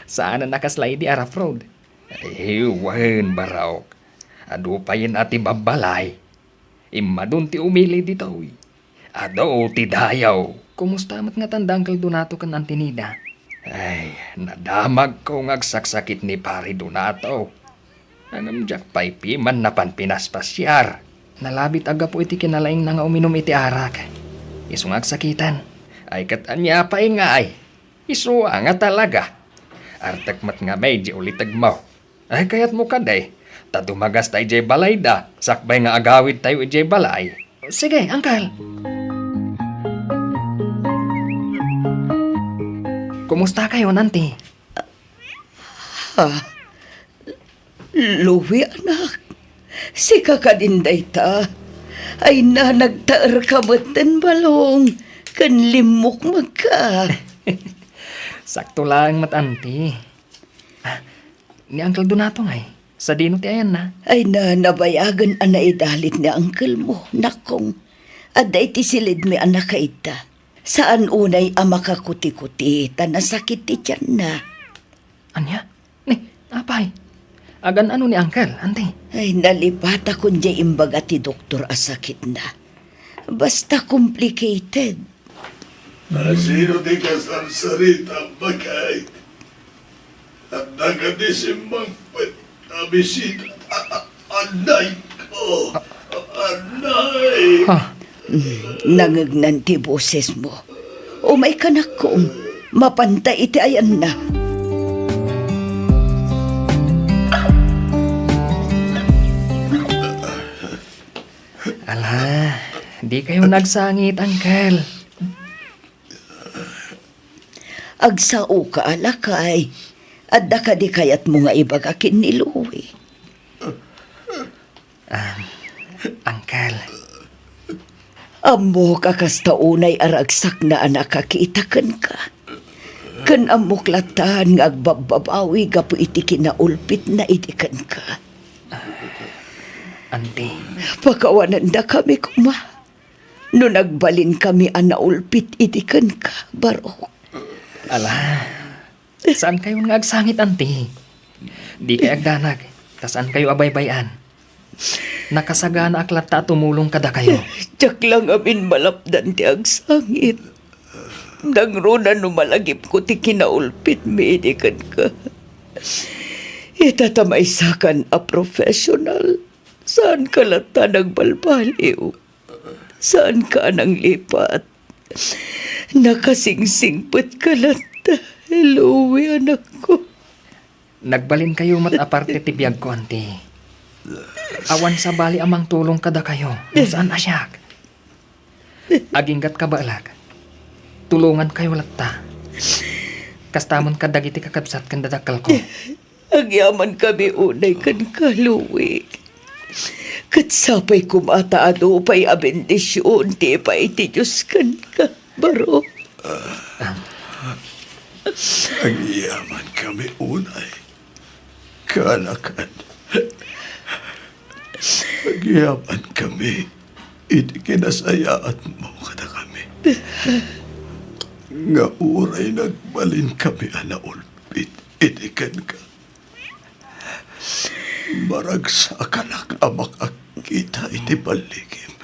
Saan na nakaslay di Araf Road? Ewan, Baraok. Ado pa yun ati babalay. Imadun ti umili ditoy. Ado ti dayaw. Kumusta mat nga tanda, Uncle Donato kan Antinida? Ay, nadamag ko ngagsaksakit ni Pari Donato. Ang jak paypi man napan pinaspasyar. Nalabit aga po iti kinalaing nga uminom iti arak. Isu ngagsakitan. Ay katanya pa ingay. Isu nga talaga. Artak mat nga may di ulitag mo. Ay kayat mo kaday. Tadumagas tayo jay balay da. Sakbay nga agawid tayo jay balay. Sige, Uncle. Kumusta kayo, nanti? Louie, anak. Si kakadinday ta. Ay na nagtaar kabatan balong. Kan limok magka. Sakto lang, matanti. Ni Uncle Donato ngay. Sa dino ti ayan na. Ay na nabayagan ana idalit ni uncle mo. Nakong. Aday ti silid mi anak kaita. Saan unay ama kakuti-kuti, tanasakit ti tiyan na. Anya? Ni, apay. Agan ano ni Uncle, anti? Ay, nalipata kun di imbaga ti doktor asakit na. Basta complicated. Sino di ka sarsarita bagay? At nagadisimang abisita. Anay ko! Anay! Nangagnan ti boses mo. Umay ka na kong mapantay iti ayan na. Ala, di kayo nagsangit, Uncle. Agsao ka alakay. Adda ka di kayat mo nga ibagakin ni Louie. Uncle, Amo ka kasta unay aragsak na anak kakitakan ka. Kan amok latan nga agbababawi ka po iti kinaulpit na itikan ka. Auntie, Pakawanan da kami kuma. No nagbalin kami anaulpit itikan ka, Barok. ala, saan kayo nagsangit, Auntie? Di kayo agdanag, saan kayo abaybayan? Nakasagana aklat ta tumulong kada kayo. Tiyak lang amin malapdan ti agsangit. Nangruna no malagip ko ti kinaulpit mi itikan ka. Itatamaysakan a professional. Saan ka lata nagbalbaliw? Saan ka nang lipat? Nakasingsingpet ka lata. Hello, anak ko. Nagbalin kayo mat aparte ti biyag ko, Auntie. Awan sa bali amang tulong kada kayo. Saan asyak? Aginggat ka baalag. Tulungan kayo latta. Kastamon ka dagiti kakabsat kan dadakal ko. Agyaman kami unay kan kaluwi. Katsapay kumataado pa'y abendisyon, ti pa'y ti Diyos kan ka, Baro. Ang iyaman kami unay. Kanakan. Ang iyaman kami. Iti kinasayaan mo kada kami. Nga uray nagbalin kami anaulpit. Itikan ka. Maragsakan amak akita iti baligim.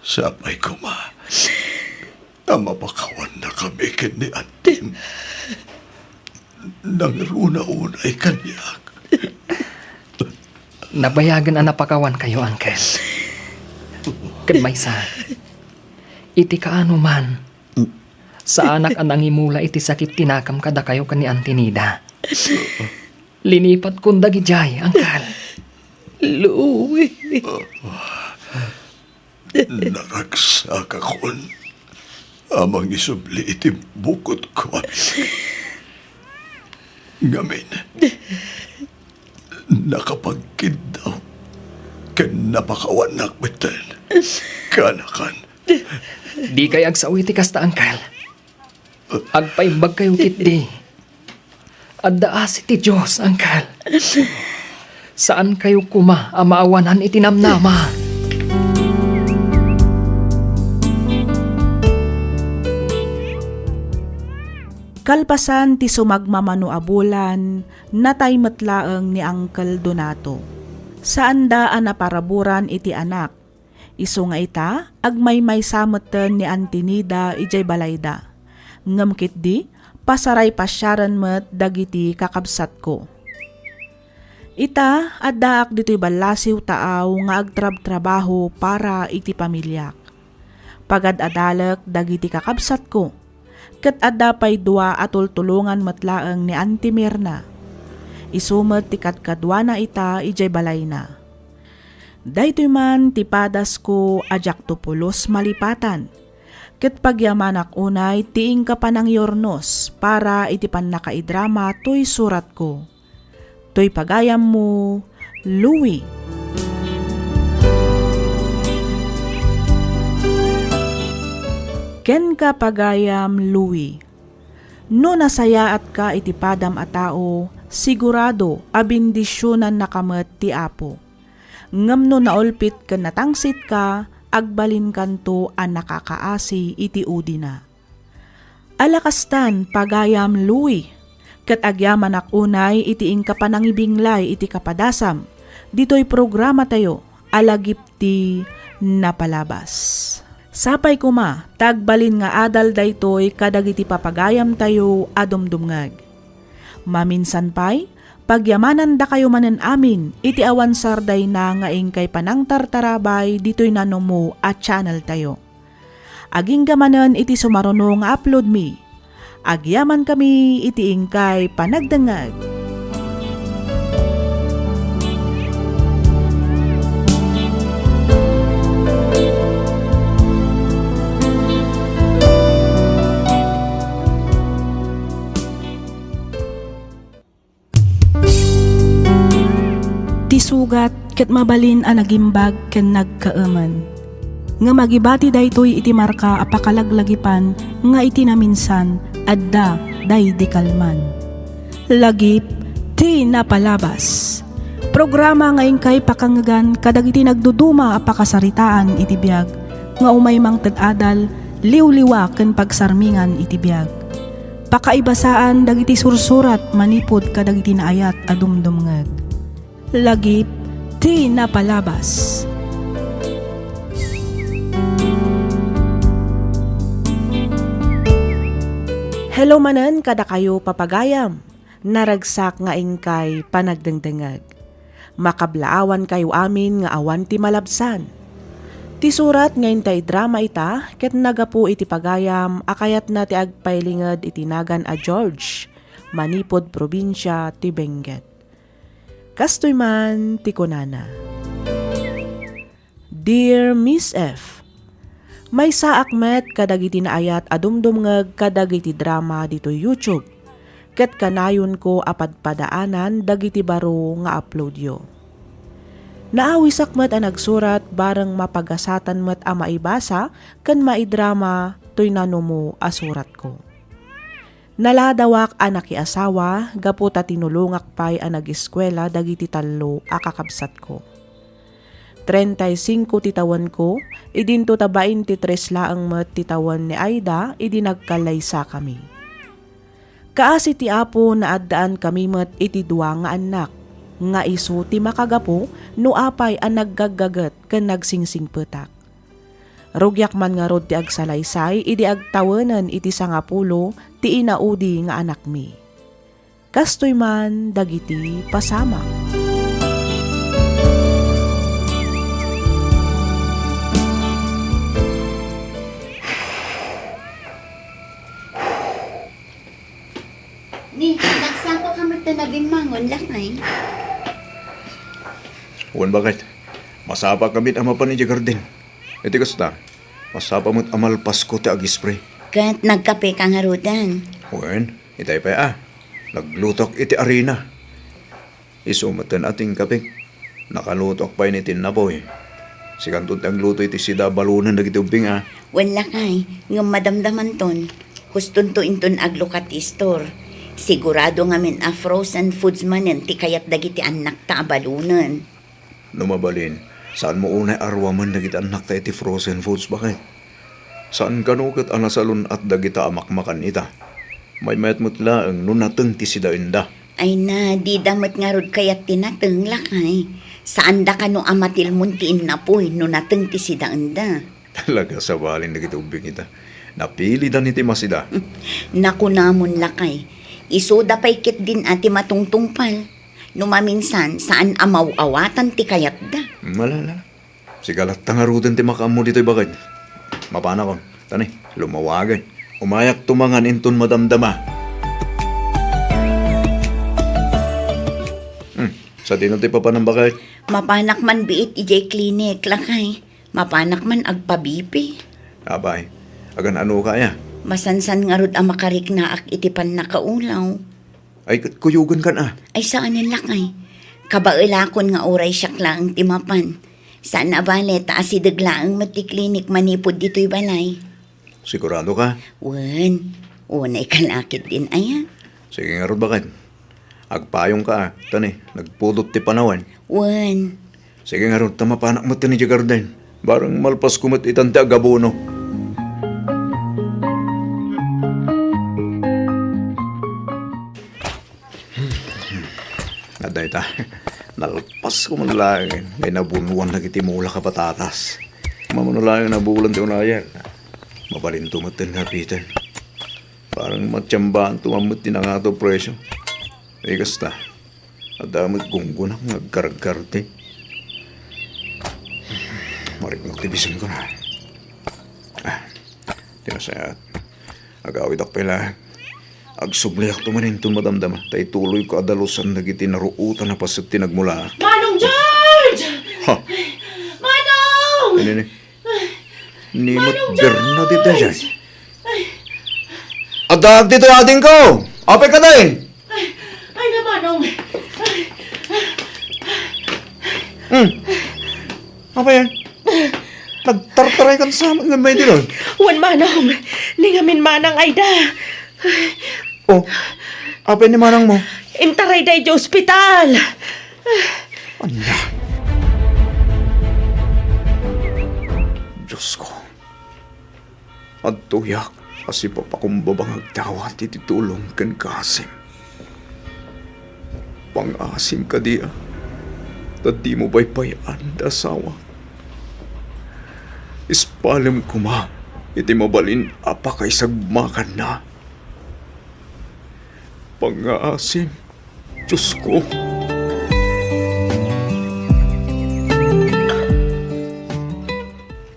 Sapay ko ma. Mapakawan na kami kini Antim. Nangruna-unay kanyak. Nabayagan ang napakawan kayo, Uncle. Kadmaysa, iti kaano man, sa anak ang nangimula iti sakit tinakam kada kayo kani Antinida. Linipat kong dagijay, Uncle. Louie. Naragsak akon. Amang isubli iti bukod ko. Ngamin. Nakapagkid daw. Kan napakawanak bitan. Kanakan. Di kay agsaw iti kasta, Uncle. Agpaimbag kayo kitdi. Addaas iti Diyos, Uncle. Saan kayo kuma amaawanan iti namnama? Kalpasan ti sumagmamano abulan, natay matlaeng ni Uncle Donato. Saan daan na paraburan iti anak. Isu nga ita, agmay sameten ni Antinida ijay balayda. Ngamkit di, pasaray pasyaran met dagiti kakabsat ko. Ita, addaak dito'y balasiw taaw nga agtrab-trabaho para iti pamilyak. Pagad adalak dagiti kakabsat ko. Kat adda pay dua atol tulungan matlaeng ni Auntie Mirna. Isumet ti kadkadwa na ita ijay balay na. Daytoy man ti padas ko ajak tupulos malipatan. Ket pagyamanak unay tiing ka panang yornos para iti pan nakaidrama toy surat ko. Toy pagayam mo, Louie. Ken ka pagayam, Louie. No nasayaat ka iti padam a tao, sigurado abindisyonan nakamet ti Apo. Ngam no naulpit ken natangsit ka, agbalin kanto a nakakaasi iti udina. Alakastan pagayam, Louie. Ket agyaman unay iti ingka panangibinglay iti kapadasam. Dito'y programa tayo, alagip ti napalabas. Sapay kuma, tagbalin nga adal daytoy kadagiti papagayam tayo adumdumngag. Maminsan pay, Pagyamanan da kayo manen amin, iti awan sarday na nga kay panang tartarabay dito'y nanomo at channel tayo. Aging gamanen iti sumaruno nga upload me. Agyaman kami iti ingkay panagdangag. Tisugat ket mabalin a nagimbag ken nagkaaman. Nga magibati daytoy iti marka a pakalaglagipan nga iti naminsan adda day di kalman. Lagip ti napalabas. Programa nga kay pakangagan kadag iti nagduduma a pakasaritaan iti biag nga umay mang tad-adal liwliwa ken pagsarmingan iti biag. Pakaibasaan dagiti sursurat manipod kadag iti naayat a dumdumngeg. Lagip ti napalabas. Hello manen kada kayo papagayam. Naragsak nga ingkay panagdengdengag. Makablaawan kayo amin nga awan ti malabsan. Ti surat nga intay drama ita ket nagapu iti pagayam akayat na ti agpailinged iti nagan a George, manipod probinsya ti Benguet. Kastoy man ti kunana. Dear Miss F, may saakmet kadagiti naayat adumdumngeg kadagiti drama dito YouTube. Ket kanayon ko apadpadaanan dagiti baro nga upload yo. Naawisak met a nagsurat bareng mapagasatan met a maibasa ken maidrama toy nanumo a surat ko. Naladawak a nakiasawa, gaputa tinulungak pay a nag-eskwela dagiti tallo a kakabsat ko. 35 titawan ko, idinto ta 23 laang met titawan ni Aida, idi nagkalaysa kami. Kaasi ti apo na addaan kami met iti dua nga anak, nga isu ti makagapo no apay a naggagagat ken nagsingsing petak. Rugyak man nga rod ti agsalaysay, idi agtawenan iti 10 ti inaudi nga anak mi. Kastoy man dagiti pasama. Ni, nagsako ka magtanabing mangon lakay. Huwag bakit? Masapa kami ang mapan ni Jagardin. Iti kasta, masapa mo't amalpas ko ti agispray. Kat nagkape ka nga rudan. Huwag, itay pa Naglutok iti arena. Isumatan ating kape. Nakalutok pa initin na po Sikantun ang luto iti sida balunan na gitubing Wala kay, nga madamdaman ton. Huston to inton aglukat store. Sigurado nga min a frozen foods manen ti kayat dagiti anak ta abalunan. Numabalin, saan mo unay arwaman dagiti anak ta iti frozen foods bakit? Saan kanukit ang nasalun at dagita amakmakan ita? May mayat mutla ang nunateng ti sida inda. Ay na, di damat nga rod kayat tinateng lakay. Saan da ka no amatil muntiin na po'y nunateng ti sida anda. Talaga sa balin nagitubing ita. Napili dan iti masida. Naku namon lakay. Isoda pa'y kit din ati matungtungpal. Numaminsan saan amaw-awatan ti kayat da. Malala. Sigalat tangarudan ti makamu dito'y bakit? Mapana ko. Tani, lumawagan. Umayak tumangan inton madamdama. Sa tinati pa ng bakit? Mapanak man biit ijay klinik lakay. Mapanak man agpabipi. Abay, agan ano kaya? Masansan nga rod ang makarik na ak itipan na kaulaw. Ay, kuyugan ka na. Ay saan yung lakay? Kabailakon nga oray siya klaang timapan. Saan na bale taasidag laang matiklinik manipod dito'y balay? Sigurado ka? Wan, unay kalakit din aya. Sige nga rin bakit? Agpayong ka Tani, nagpudot ti panawan. Wan. Sige nga rin, tamapanak mo tani Jagarden. Barang malpas kumot itante agabono. Naday ta, nalpas ko man lang. May nabunuan na kitimula ka patatas. Mamanulayan na bulan ti unayan. Mabalin tumatin nga Peter. Parang matsyambaan tumamot din ang ato presyo. Kasta, Adamot gunggunang nagkaragkarte. Marik nagtibisin ko na. Tinasayat. Agawid ako pala. Agsubliak tumanin itong madamdama. Tay tuloy ko adalusan nagiti naruutan na pasat tinagmula. Manong George! Ha? Manong! Ano ni Nimot Bernadette dyan. Adag dito ating ko! Apay ka tayo! Ay na, Manong! Apa yan? Nagtartaray ka sa amin ng may dilon. Wan, Manong! Ningamin manang Aida! Oh, apa ni manang mo? Intaray day di ospital! Ala. Diyos ko. At tuyak, kasi papakumbabang agtawat ititulong kan kasim. Pang-asim ka diya. At di mo ba'y payaan da asawa? Ispalim ko ma, iti mabalin apa kay sagmakan na. Pang-asim, Diyos ko.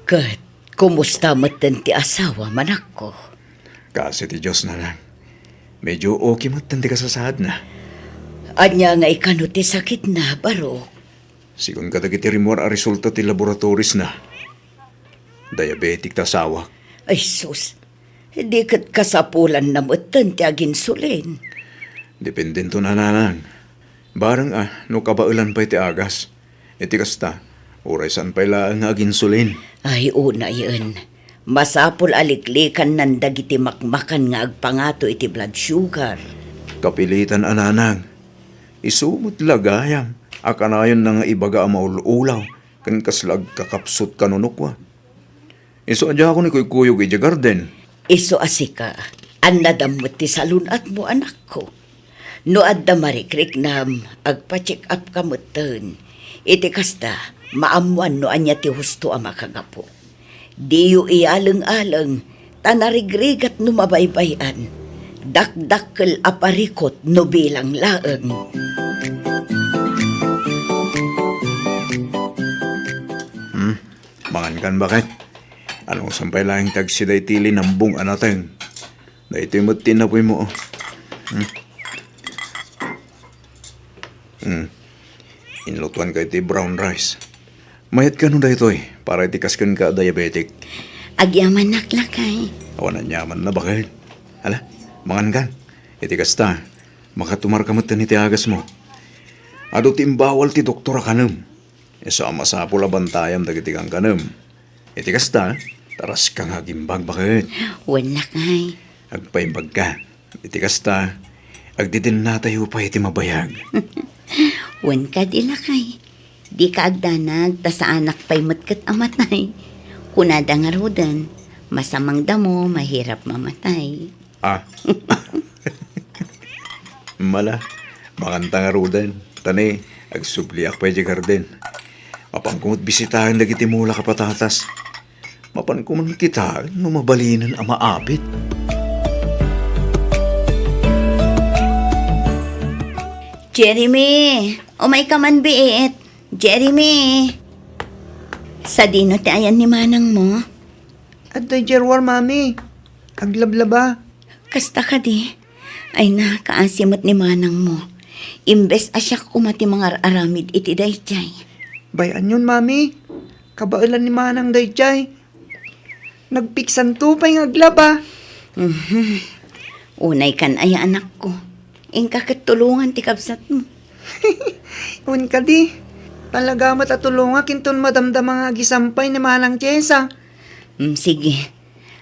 Kat, kumusta matan ti asawa manak ko? Kasi ti Diyos na lang. Medyo okay matandi ka sa sahad na. Anya nga ikano ti sakit na, baro. Sigun kadagiti rimor a resulta ti laboratoris na. Diabetic ta asawa. Ay sus, di kat kasapulan na matan ti aginsulin. Dependento na nanang. Barang no kabaulan pa iti agas. Iti kasta, oray san pa ila ang aginsulin. Ay una yun. Masapul aliklikan ng dagiti makmakan nga agpangato iti blood sugar. Kapilitan ananang. Isumot lagayam. Akanayon na nga ibaga ang maululaw. Kan kaslag kakapsot kanunukwa. Iso adya ako ni Kuykuyog iti garden. Iso asika, ang nadamot ti salunat mo anak ko. No adda marikrik nam, agpa-check up ka mutan. Iti kasta, maamuan no anya ti husto ang makagapo. Diyo ialeng-aleng, tanarigrigat no mabaybayan. Dakdakkel aparikot no bilang laeng. Mangan kan bakit? Anong sampay lang tagsiday tili ng bung anateng? Na ito'y matinapoy mo. Inlutuan ka iti brown rice. Mayat ka nun da ito'y para itikas kan ka diabetic. Agyaman naklakay. Awanan yaman na bakit? Hala, mangan kan. Itikas ta. Makatumar ka matan iti agas mo. Ado timbawal ti doktora kanam. Isama sa pula bantayam dagiti kang kanam. Itikas ta. Taras kang hagimbag bakit? Wala kay. Agpaimbag ka. Itikas ta. Agdidin na tayo pa iti mabayag. Wan ka dila kay. Di ka agdanag, ta sa anak pa'y matkat amatay. Kunada nga rodan, masamang damo, mahirap mamatay. Mala, makanta nga rudan. Tani, agsubliak pa iti garden. Mapangkumot bisitahan dagiti mula kapatatas. Mapankuman kita no mabalinan ang maapit. Jeremy, umay ka man biit. Jeremy. Sa dino ti ayan ni manang mo? Adoy Jerwar, mami. Aglablaba. Kasta ka di. Ay na, kaasimot ni manang mo. Imbes asya kumati mga aramid iti dayjay. Bayan yun, mami. Kabailan ni manang dayjay. Nagpiksan tupay ng aglaba. Unay kan aya anak ko. Ingka katulungan ti kabsat mo. Un ka di. Talaga matatulunga kinton madamdam mga gisampay ni manang Chesa. Sige.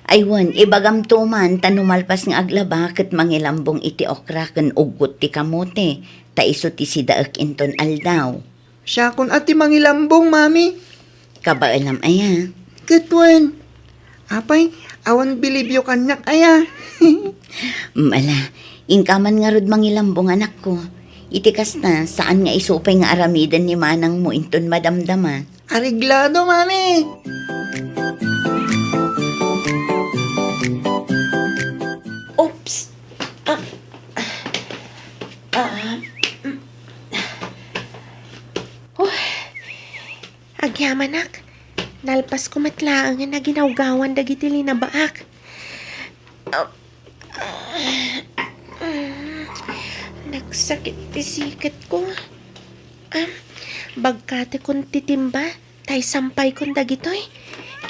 Aywan, ibagam tuman tanumalpas nga aglaba ket mangilambong iti okra ken ugot ti kamote. Taiso ti sidaek inton aldaw. Siya kun ati mangilambong, mami. Kabailam aya. Katwan. Apay, awan bilibyo kanyak aya. Mala, ingkaman nga rod mangilambong anak ko. Itikas na, saan nga isupay nga aramidan ni manang mo inton madamdaman. Ariglado, mami. Oops! Kalpas ko matlaang nga naginawgawan dagiti linabaak. Nagsakit ti sikat ko. Bagkate kon titimba, tay sampay kon dagitoy.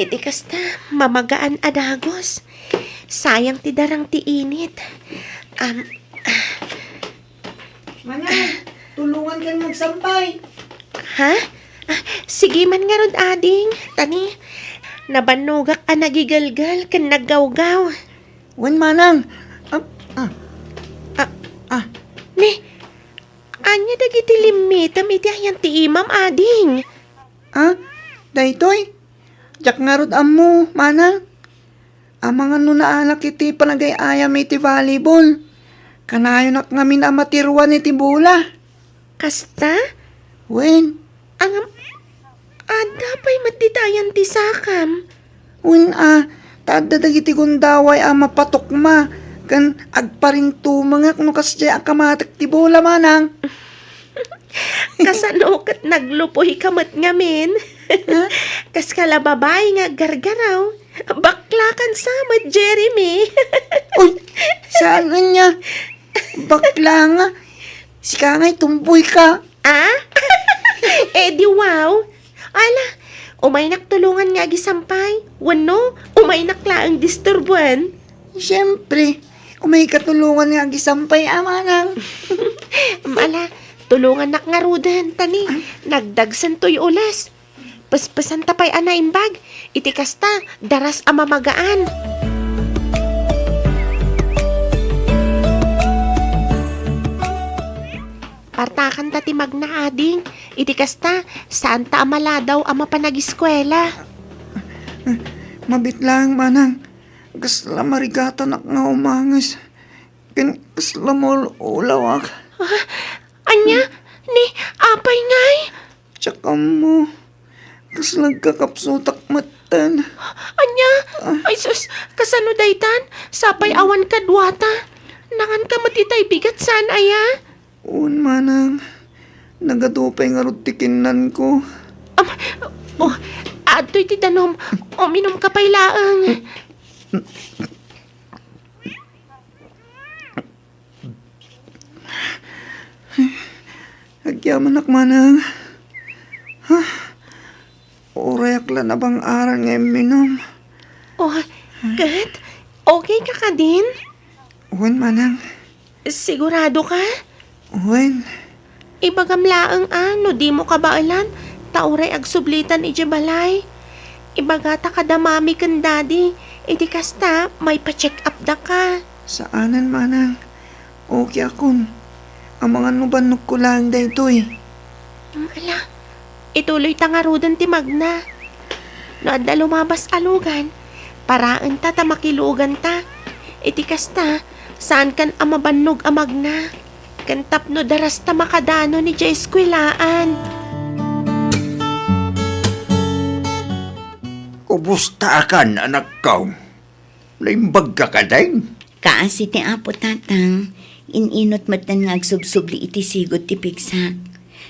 Iti kasta, mamagaan adagos. Sayang ti darang ti init. Manang, tulungan kang magsampay. Ha? Sige man nga rod, ading. Tani, nabanogak a nagigalgal kan naggawgaw. Wan manang. Ne, anya dagiti limitam iti ayan ti imam, ading. Daytoy. Jak nga rod amo, manang. Amang ano na anak iti panagayayam iti volleyball. Kanayo nak ngamin amatirwan iti bola. Kasta? Wen, Ang adapay matitayan ti sakam. tada dagiti gundaway mapatukma. Kan agparintuma no kasya akamatak ti bola manang. Kasano kat naglupoy kamat ngamin. Kas kala babae nga gargaraw. Baklakan samat, Jeremy. Uy, saan niya? Bakla nga. Si Kangay, tumboy ka. Di wow. Ala, umay naktulungan nga gisampay. Wano, umay naklaang disturbuan. Siyempre, umay katulungan nga gisampay amanang. Ala, tulungan nak nga rudan, tani. Nagdagsan to'y ulas. Paspasan tapay anaimbag. Iti kasta, daras amamagaan. Partakan tati magna, ading. Iti kasta, saan ta amala daw ama panag-eskwela. Mabit lang manang. Kasla marigatan ak nga umangis. Kasla mo ulawak. Anya, ni apay ngay. Tsaka mo. Kasla kakapsutak matan. Anya, ay sus, kasano daytan? Sapay awan kadwata. Nangan ka matitay bigat saan aya? Un manang. Nagadupay nga rutikinan ko. Adoy ti danom. Uminom ka pa'y laang. Agyaman ak manang. Urayak la na bang aral nga minom. Kat? Okay ka ka din? Uwan manang. Sigurado ka? Uwan. Ibagam laang no di mo kabailan. Tauray agsublitan iti balay. Ibagata kadamami kan daddy. Iti kasta, may pa-check up da ka. Saanan manang. Okay akon. Ang mga nubanok ko lang daytoy. Ala, ituloy tangarudan ti Magna. Noad na lumabas alugan, paraan ta makilugan ta. Iti kasta, saan kan amabannog amagna? Kan tapno daras ta makadano ni Jay Eskwelaan. Kumusta akan, anak ko? Laimbag ka ka din? Kaasi ti apo tatang, ininot matan nga agsubsubli iti sigot ti pigsak.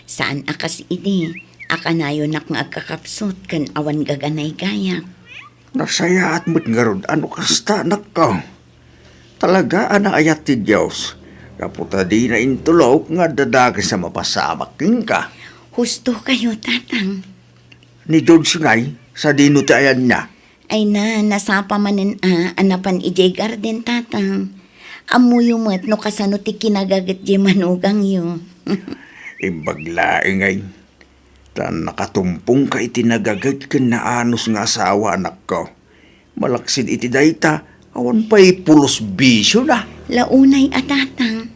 Saan akas iti, akanayo nak nga agkakapsot kan awan gaganay gayak. Nasaya at mo't nga ron, ano kasta, anak ko? Talaga, ayat ti Diyos. Kaputa di na intulok nga dadagi sa mapasamak ka. Husto kayo tatang. Ni George ngay, sa dinutayan niya. Ay nasapa manen anapan ijay garden tatang. Amuyo mo't no kasano ti kinagagat di manugang yo. Imbaglaing ngay. Tan nakatumpong ka iti nagagat ka na anos nga asawa, anak ko. Malaksid iti dayta, awan pa'y pulos bisyo na. Launay atatang.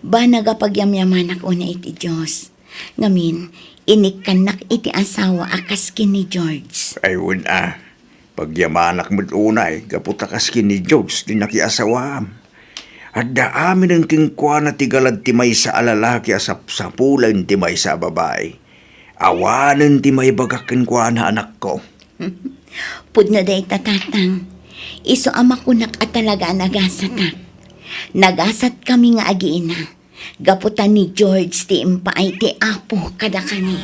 Ba nagapagyamyaman ako na iti Diyos. Ngamin, inikkanak iti asawa akas ni George. Ayun pagyamanak mo't unay, kaputakas ni George, di nakiasawam. At daamin ang kingkwa na tigalad ti may sa alalaki asap sapulan ti may sa babae. Awanan ti may bagakin kwa na anak ko. Pudno day tatatang. Iso ama ko nak at talaga nagasatak. Nagasat kami nga agiina. Gaputan ni George ti impaay ti apo kada kani.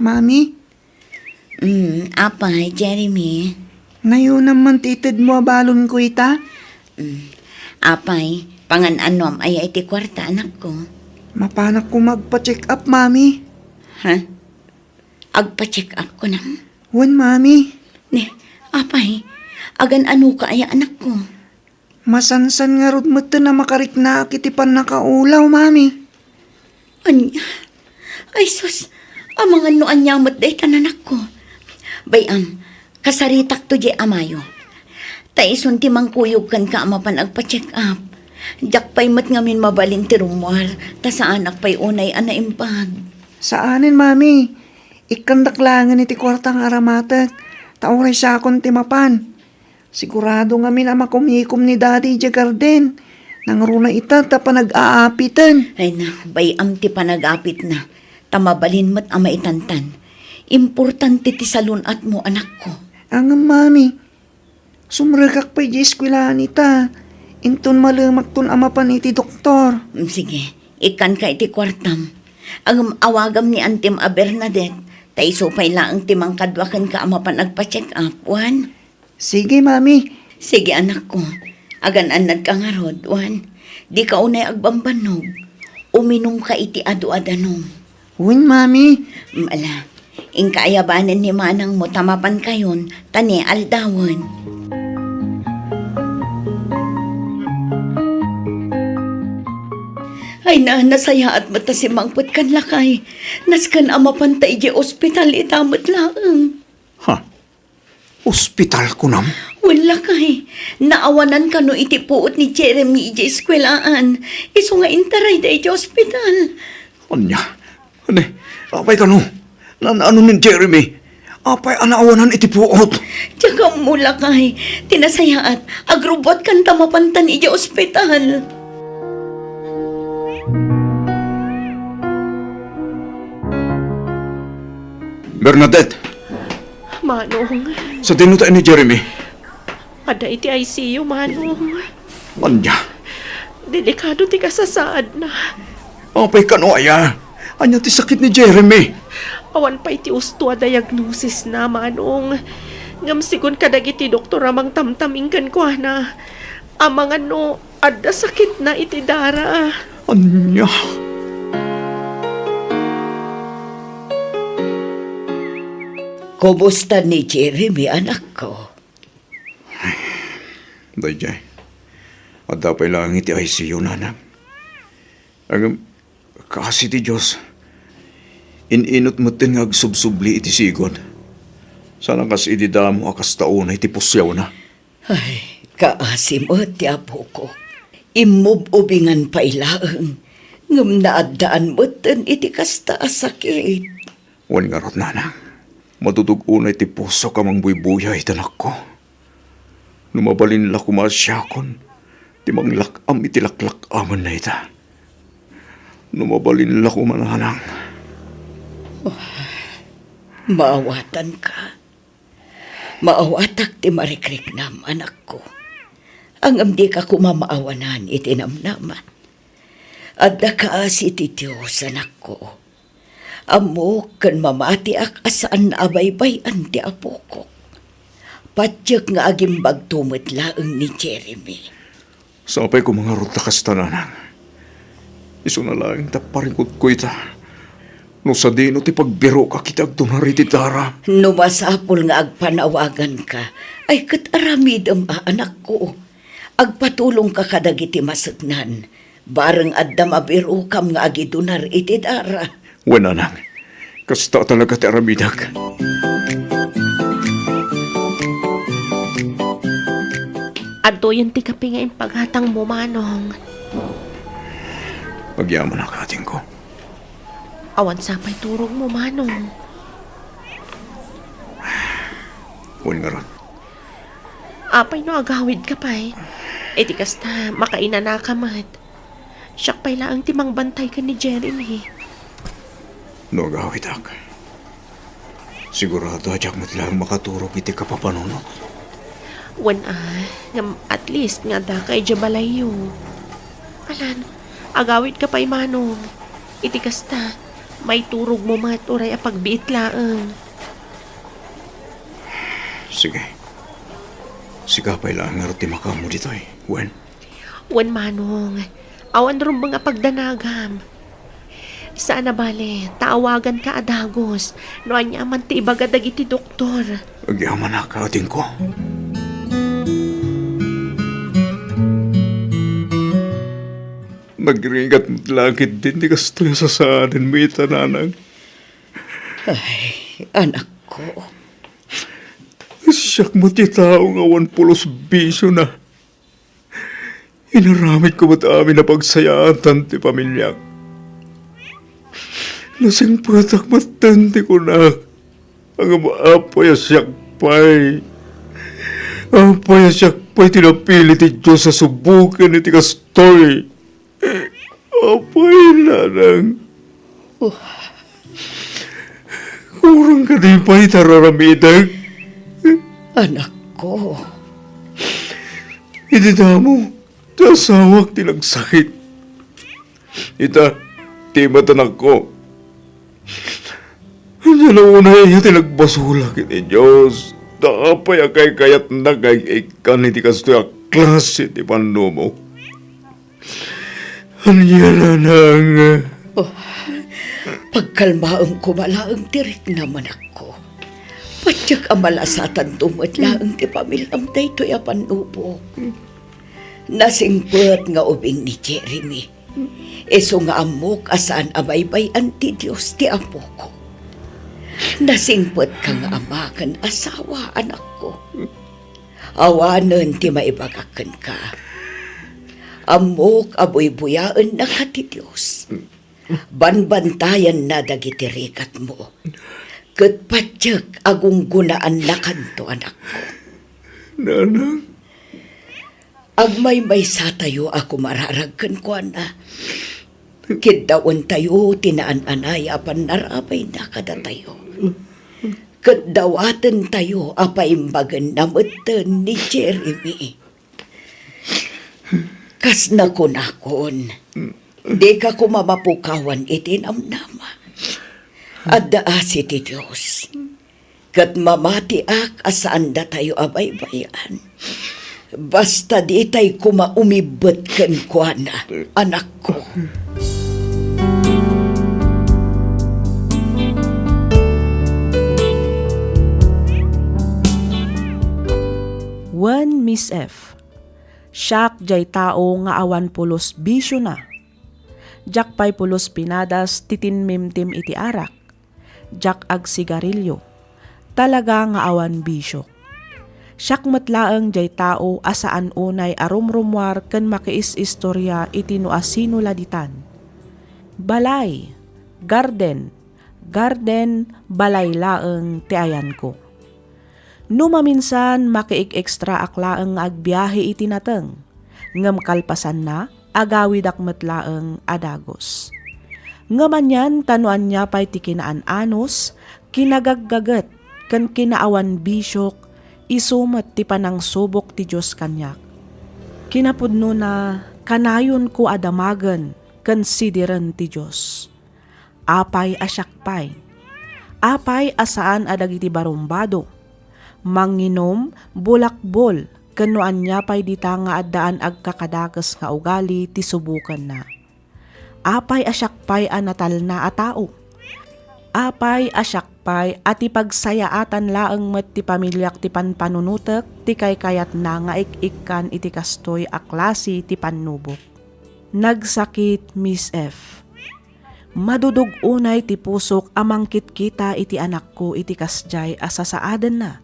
Mami, Apay, Jeremy. ngayon naman titid mo abalon ko ita. Apay, pangan-anom ay iti kwarta anak ko. Mapanak ko magpa-check up, Mami. Ha? Agpa-check up ko na. Wan, Mami. Ne, apay, agan ano ka ay anak ko. Masansan nga rod mo na makarik na kitipan nakaulaw, Mami. Anya? Ay sus, ang mga noan niya mo't day tananak ko. Bayam, kasaritak to di amayo. Taison ti mangkuyog kan ka amapan agpa-check up. Jak pa'y mat ngamin mabalin ti rumwar, ta sa anak pa'y unay anaimpag. Saanin, Mami? Ikandaklangan iti kwartang aramatag. Tauray siya akong timapan. Sigurado nga min ama kumikom ni Daddy di garden. Nangruna ita ta pa nag-aapitan. Ay na, bayam ti panagapit na. Tamabalin mat ama itantan. Importante ti salunat mo, anak ko. Ang Mami, sumragak pa'y di eskwilahan ita. Intun malumak tun ama pan iti doktor. Sige, ikan ka iti kwartam. Ang awagam ni Antim a Bernadette, tay supay laang timang kadwakan ka ama pan nagpa-check up, Wan. Sige, Mami. Sige, anak ko. Agan-anad ka nga rod, Wan. Di ka unay agbambanog. Uminom ka iti adu-adanom. Wan, Mami. Ala, ingkaayabanan ni manang mo tamapan kayon, tani aldawan. Ay na, nasaya at mata si Mangput kan lakay. Naskan ama pantay di ospital itamot laang. Ha? Ospital ko nam? Wala kay. Naawanan ka no iti puot ni Jeremy iti eskwelaan. Iso nga intaray da iti ospital. Anya? Ane, apay ka no? Ano ni Jeremy? Apay anaawanan iti puot. Tsaka mula kay. Tinasayaat. Agrobot kan tamapantan iti ospital. Bernadette, Manong, sa tinutain ni Jeremy. ada iti ICU, Manong. Anya? Delikado ti kasasaad na. Apay ka no aya? Anya ti sakit ni Jeremy? Awan pa iti usto a diagnosis na, Manong. Ngam sigon kadag iti doktor amang tamtamingkan ko na. Amang ano, ada sakit na iti dara. Anya? Kumusta ni Jeremy, anak ko? Dayjay. At dapat lang iti ICU na. Ang kasi ti Diyos, ininot mo tin nga agsubsubli iti sigon. Sana kas ididamo akas taon na iti pusyaw na. Ay, kaasim o ti apo ko. Imububingan pa ilaang. Ngam naadaan mo tin iti kasta asakit. Wan nga rot nanang. Matutugunay ti puso kamang buybuyay tanak ko. Numabalin la kumasyakon, ti manglakam iti laklak-aman na ita. Numabalin la kumananang. Maawatan ka. Maawatak ti marikriknam, anak ko. Ang amdi ka kumamaawanan iti namnaman. Adda ka si ti Diyos, anak ko. Amo kan mamati ak asaan na abaybay anti apo ko. Patyak nga agimbag tumit laeng ni Jeremy. Sapay ko mga rutakas tananang. Iso na lang taparingkot ko ita. No sa dino ti pagbiro ka kitag tunari ti dara. Numasapol nga agpanawagan ka, ay kataramidam anak ko. Agpatulong ka kadagiti masagnan. Bareng adda mabiro kam nga agidunar iti dara. Wala nang. Kasta talaga ti aramidag. Ado yung ti kapingain paghatang mo, Manong. Pagyaman ang kating ko. Awan sapay turog mo, Manong. Wan nga ron. Apay no agawid ka pa'y. E di kasta makaina na kamat. Siyak pa'y laang timang bantay ka ni Jeremy. No agawid ak. Sigurado adyak mo't lang makaturog iti kapapanunot. Wan ngam at least nga da kay Jabalayo. Alan, agawid ka pa'y Manong. Iti kasta, May turog mo mat uray a pagbiit laang. Sige. Sikapay lang nga ti makamo dito Wen. Wan manong, awan rin mga pagdanagam. Saan na bale, taawagan ka adagos, no anya man ti ibagadag iti doktor. Agyaman na kating ko. Nagringat langit din di kastoy sa saanin mo itananang. Ay, anak ko. Siyak mo ti tao nga 1 bisyo na. Inaramit ko ba't amin na pagsayaan tanti pamilya. Lasing patak matanti ko na. Ang maapay siyak pay. Apay siyak pay tinapili ti Diyos sa subukan ni ti kastoy. Apay nanang. Kurang ka di pa'y tararamidag. Anak ko. Itita mo, tasawak tinagsakit. Ita, ti matanak ko. Ano na una iya tinagbasulak iti Diyos. Tapay akay kayat nagay-ikan iti kastoy a klase ti pano mo. Anya na nang... Pagkalmaang kumalaang tirik naman ako. Patyak amalasatan tumot laang ti pamilyam daytoy a panubo. Nasingpet nga ubing ni Jeremy. Eso nga amok asaan abaybayan ti Diyos ti apo ko. Nasingpet ka nga amakan asawa anak ko. Awanan ti maibagakan ka. Amok abuy-buyaan na ka ti Diyos. Banbantayan na dagiti rikat mo. Kat patyak agong gunaan na kanto anak ko. Nanang? Agmay-may sa tayo ako mararagkan ko na. Kidawan tayo tinaan-anay apan narapay na kada tayo. Kadawatan tayo apaimbagan na matan ni Jeremy. Kas na kunakon, di ka kumamapukawan itinamnama. At daasi ti Diyos. Kat mamatiak asaan da tayo abaybayan. Basta di tayo kumaumibot kan kwa na, anak ko. Wen Miss F. Siyak jay tao nga awan pulos bisyo na. Jak pay pulos pinadas titinmimtim iti arak. Jak ag sigarilyo. Talaga nga awan bisyo. Siyak matlaang jay tao asaan unay arumrumwar ken makiis-istorya iti no asino laditan. Balay, garden, balay laeng ti ayan ko. No maminsan makiik-ekstra aklaeng agbiyahe iti nateng, ngem kalpasan na agawid akmetlaeng adagos. Ngamanyan tanuan niya pa'y ti kinaan-anos, kinagaggagat, kan kinaawan bisyok, isumet ti panang subok ti Diyos kanyak. Kinapudno na kanayon ko adamagan, konsideran ti Diyos. Apay asyakpay, apay asaan adagiti barumbado, manginom, bulakbol, kanuan niya pa'y dita nga addaan agkakadakas nga ugali ti subukan na. Apay asyakpay anatal na a tao. Apay asyakpay at ipagsayaatan laeng met ti pamilyak ti panpanunutek ti kaykayat na nga ik-ikkan iti kastoy a klase ti panubok. Nagsakit Miss F. Madudog unay ti pusok amangkit kita iti anak ko iti kasjay asasaaden na.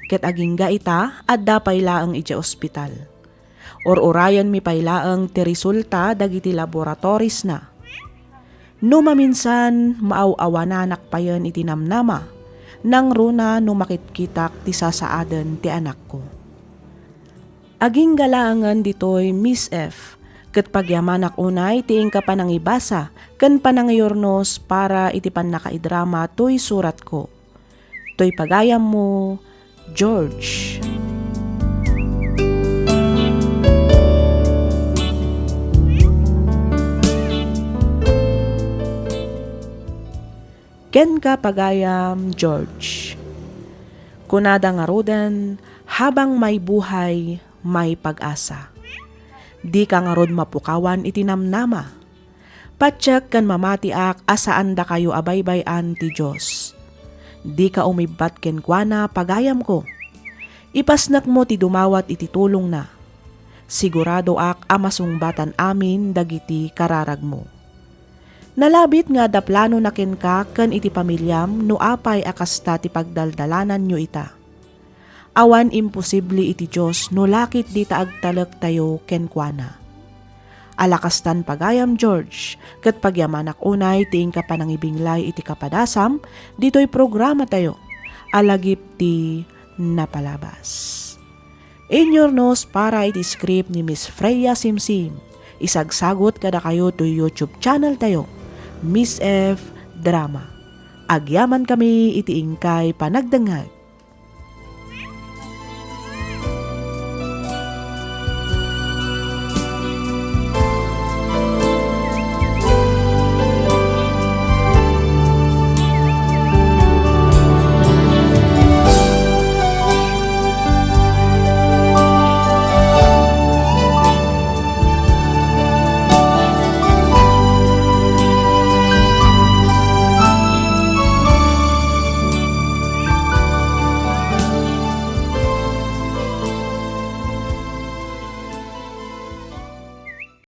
Ket agingga ita adda paylaeng iti ospital. Or-orayan mi paylaeng ti resulta dagiti laboratories na. No maminsan maaw-awananak payen iti namnama nang runa no makitkitak ti sasaaden ti anak ko. Aging galaangan ditoy Miss F. Ket pagyamanak unay ti ingka panangibasa ken panangayornos para iti pannakaidrama toy surat ko. Toy pagayam mo George. ken ka pagayam George. Kunada nga rodan, habang may buhay, may pag-asa. Di ka nga rod mapukawan itinamnama. Patsak kan mamatiak asaan da kayo abaybayan ti Diyos. Di ka umibat ken kuana pagayam ko. Ipasnak mo ti dumawat iti tulong na. Sigurado ak amasungbatan amin dagiti kararag mo. Nalabit nga da plano na ken ka ken iti pamilyam no apay akasta ti pagdaldalanan nyo ita. Awan imposible iti Diyos no lakit di taagtalek tayo ken kuana. Alakastan pagayam George, ket pagyamanak unay tiing ka panangibinglay iti kapadasam, dito'y programa tayo, alagip ti napalabas. Inyornos para iti script ni Miss Freya Simsim, isagsagot kada kayo to YouTube channel tayo, Miss F Drama. Agyaman kami iti ingkay panagdangag.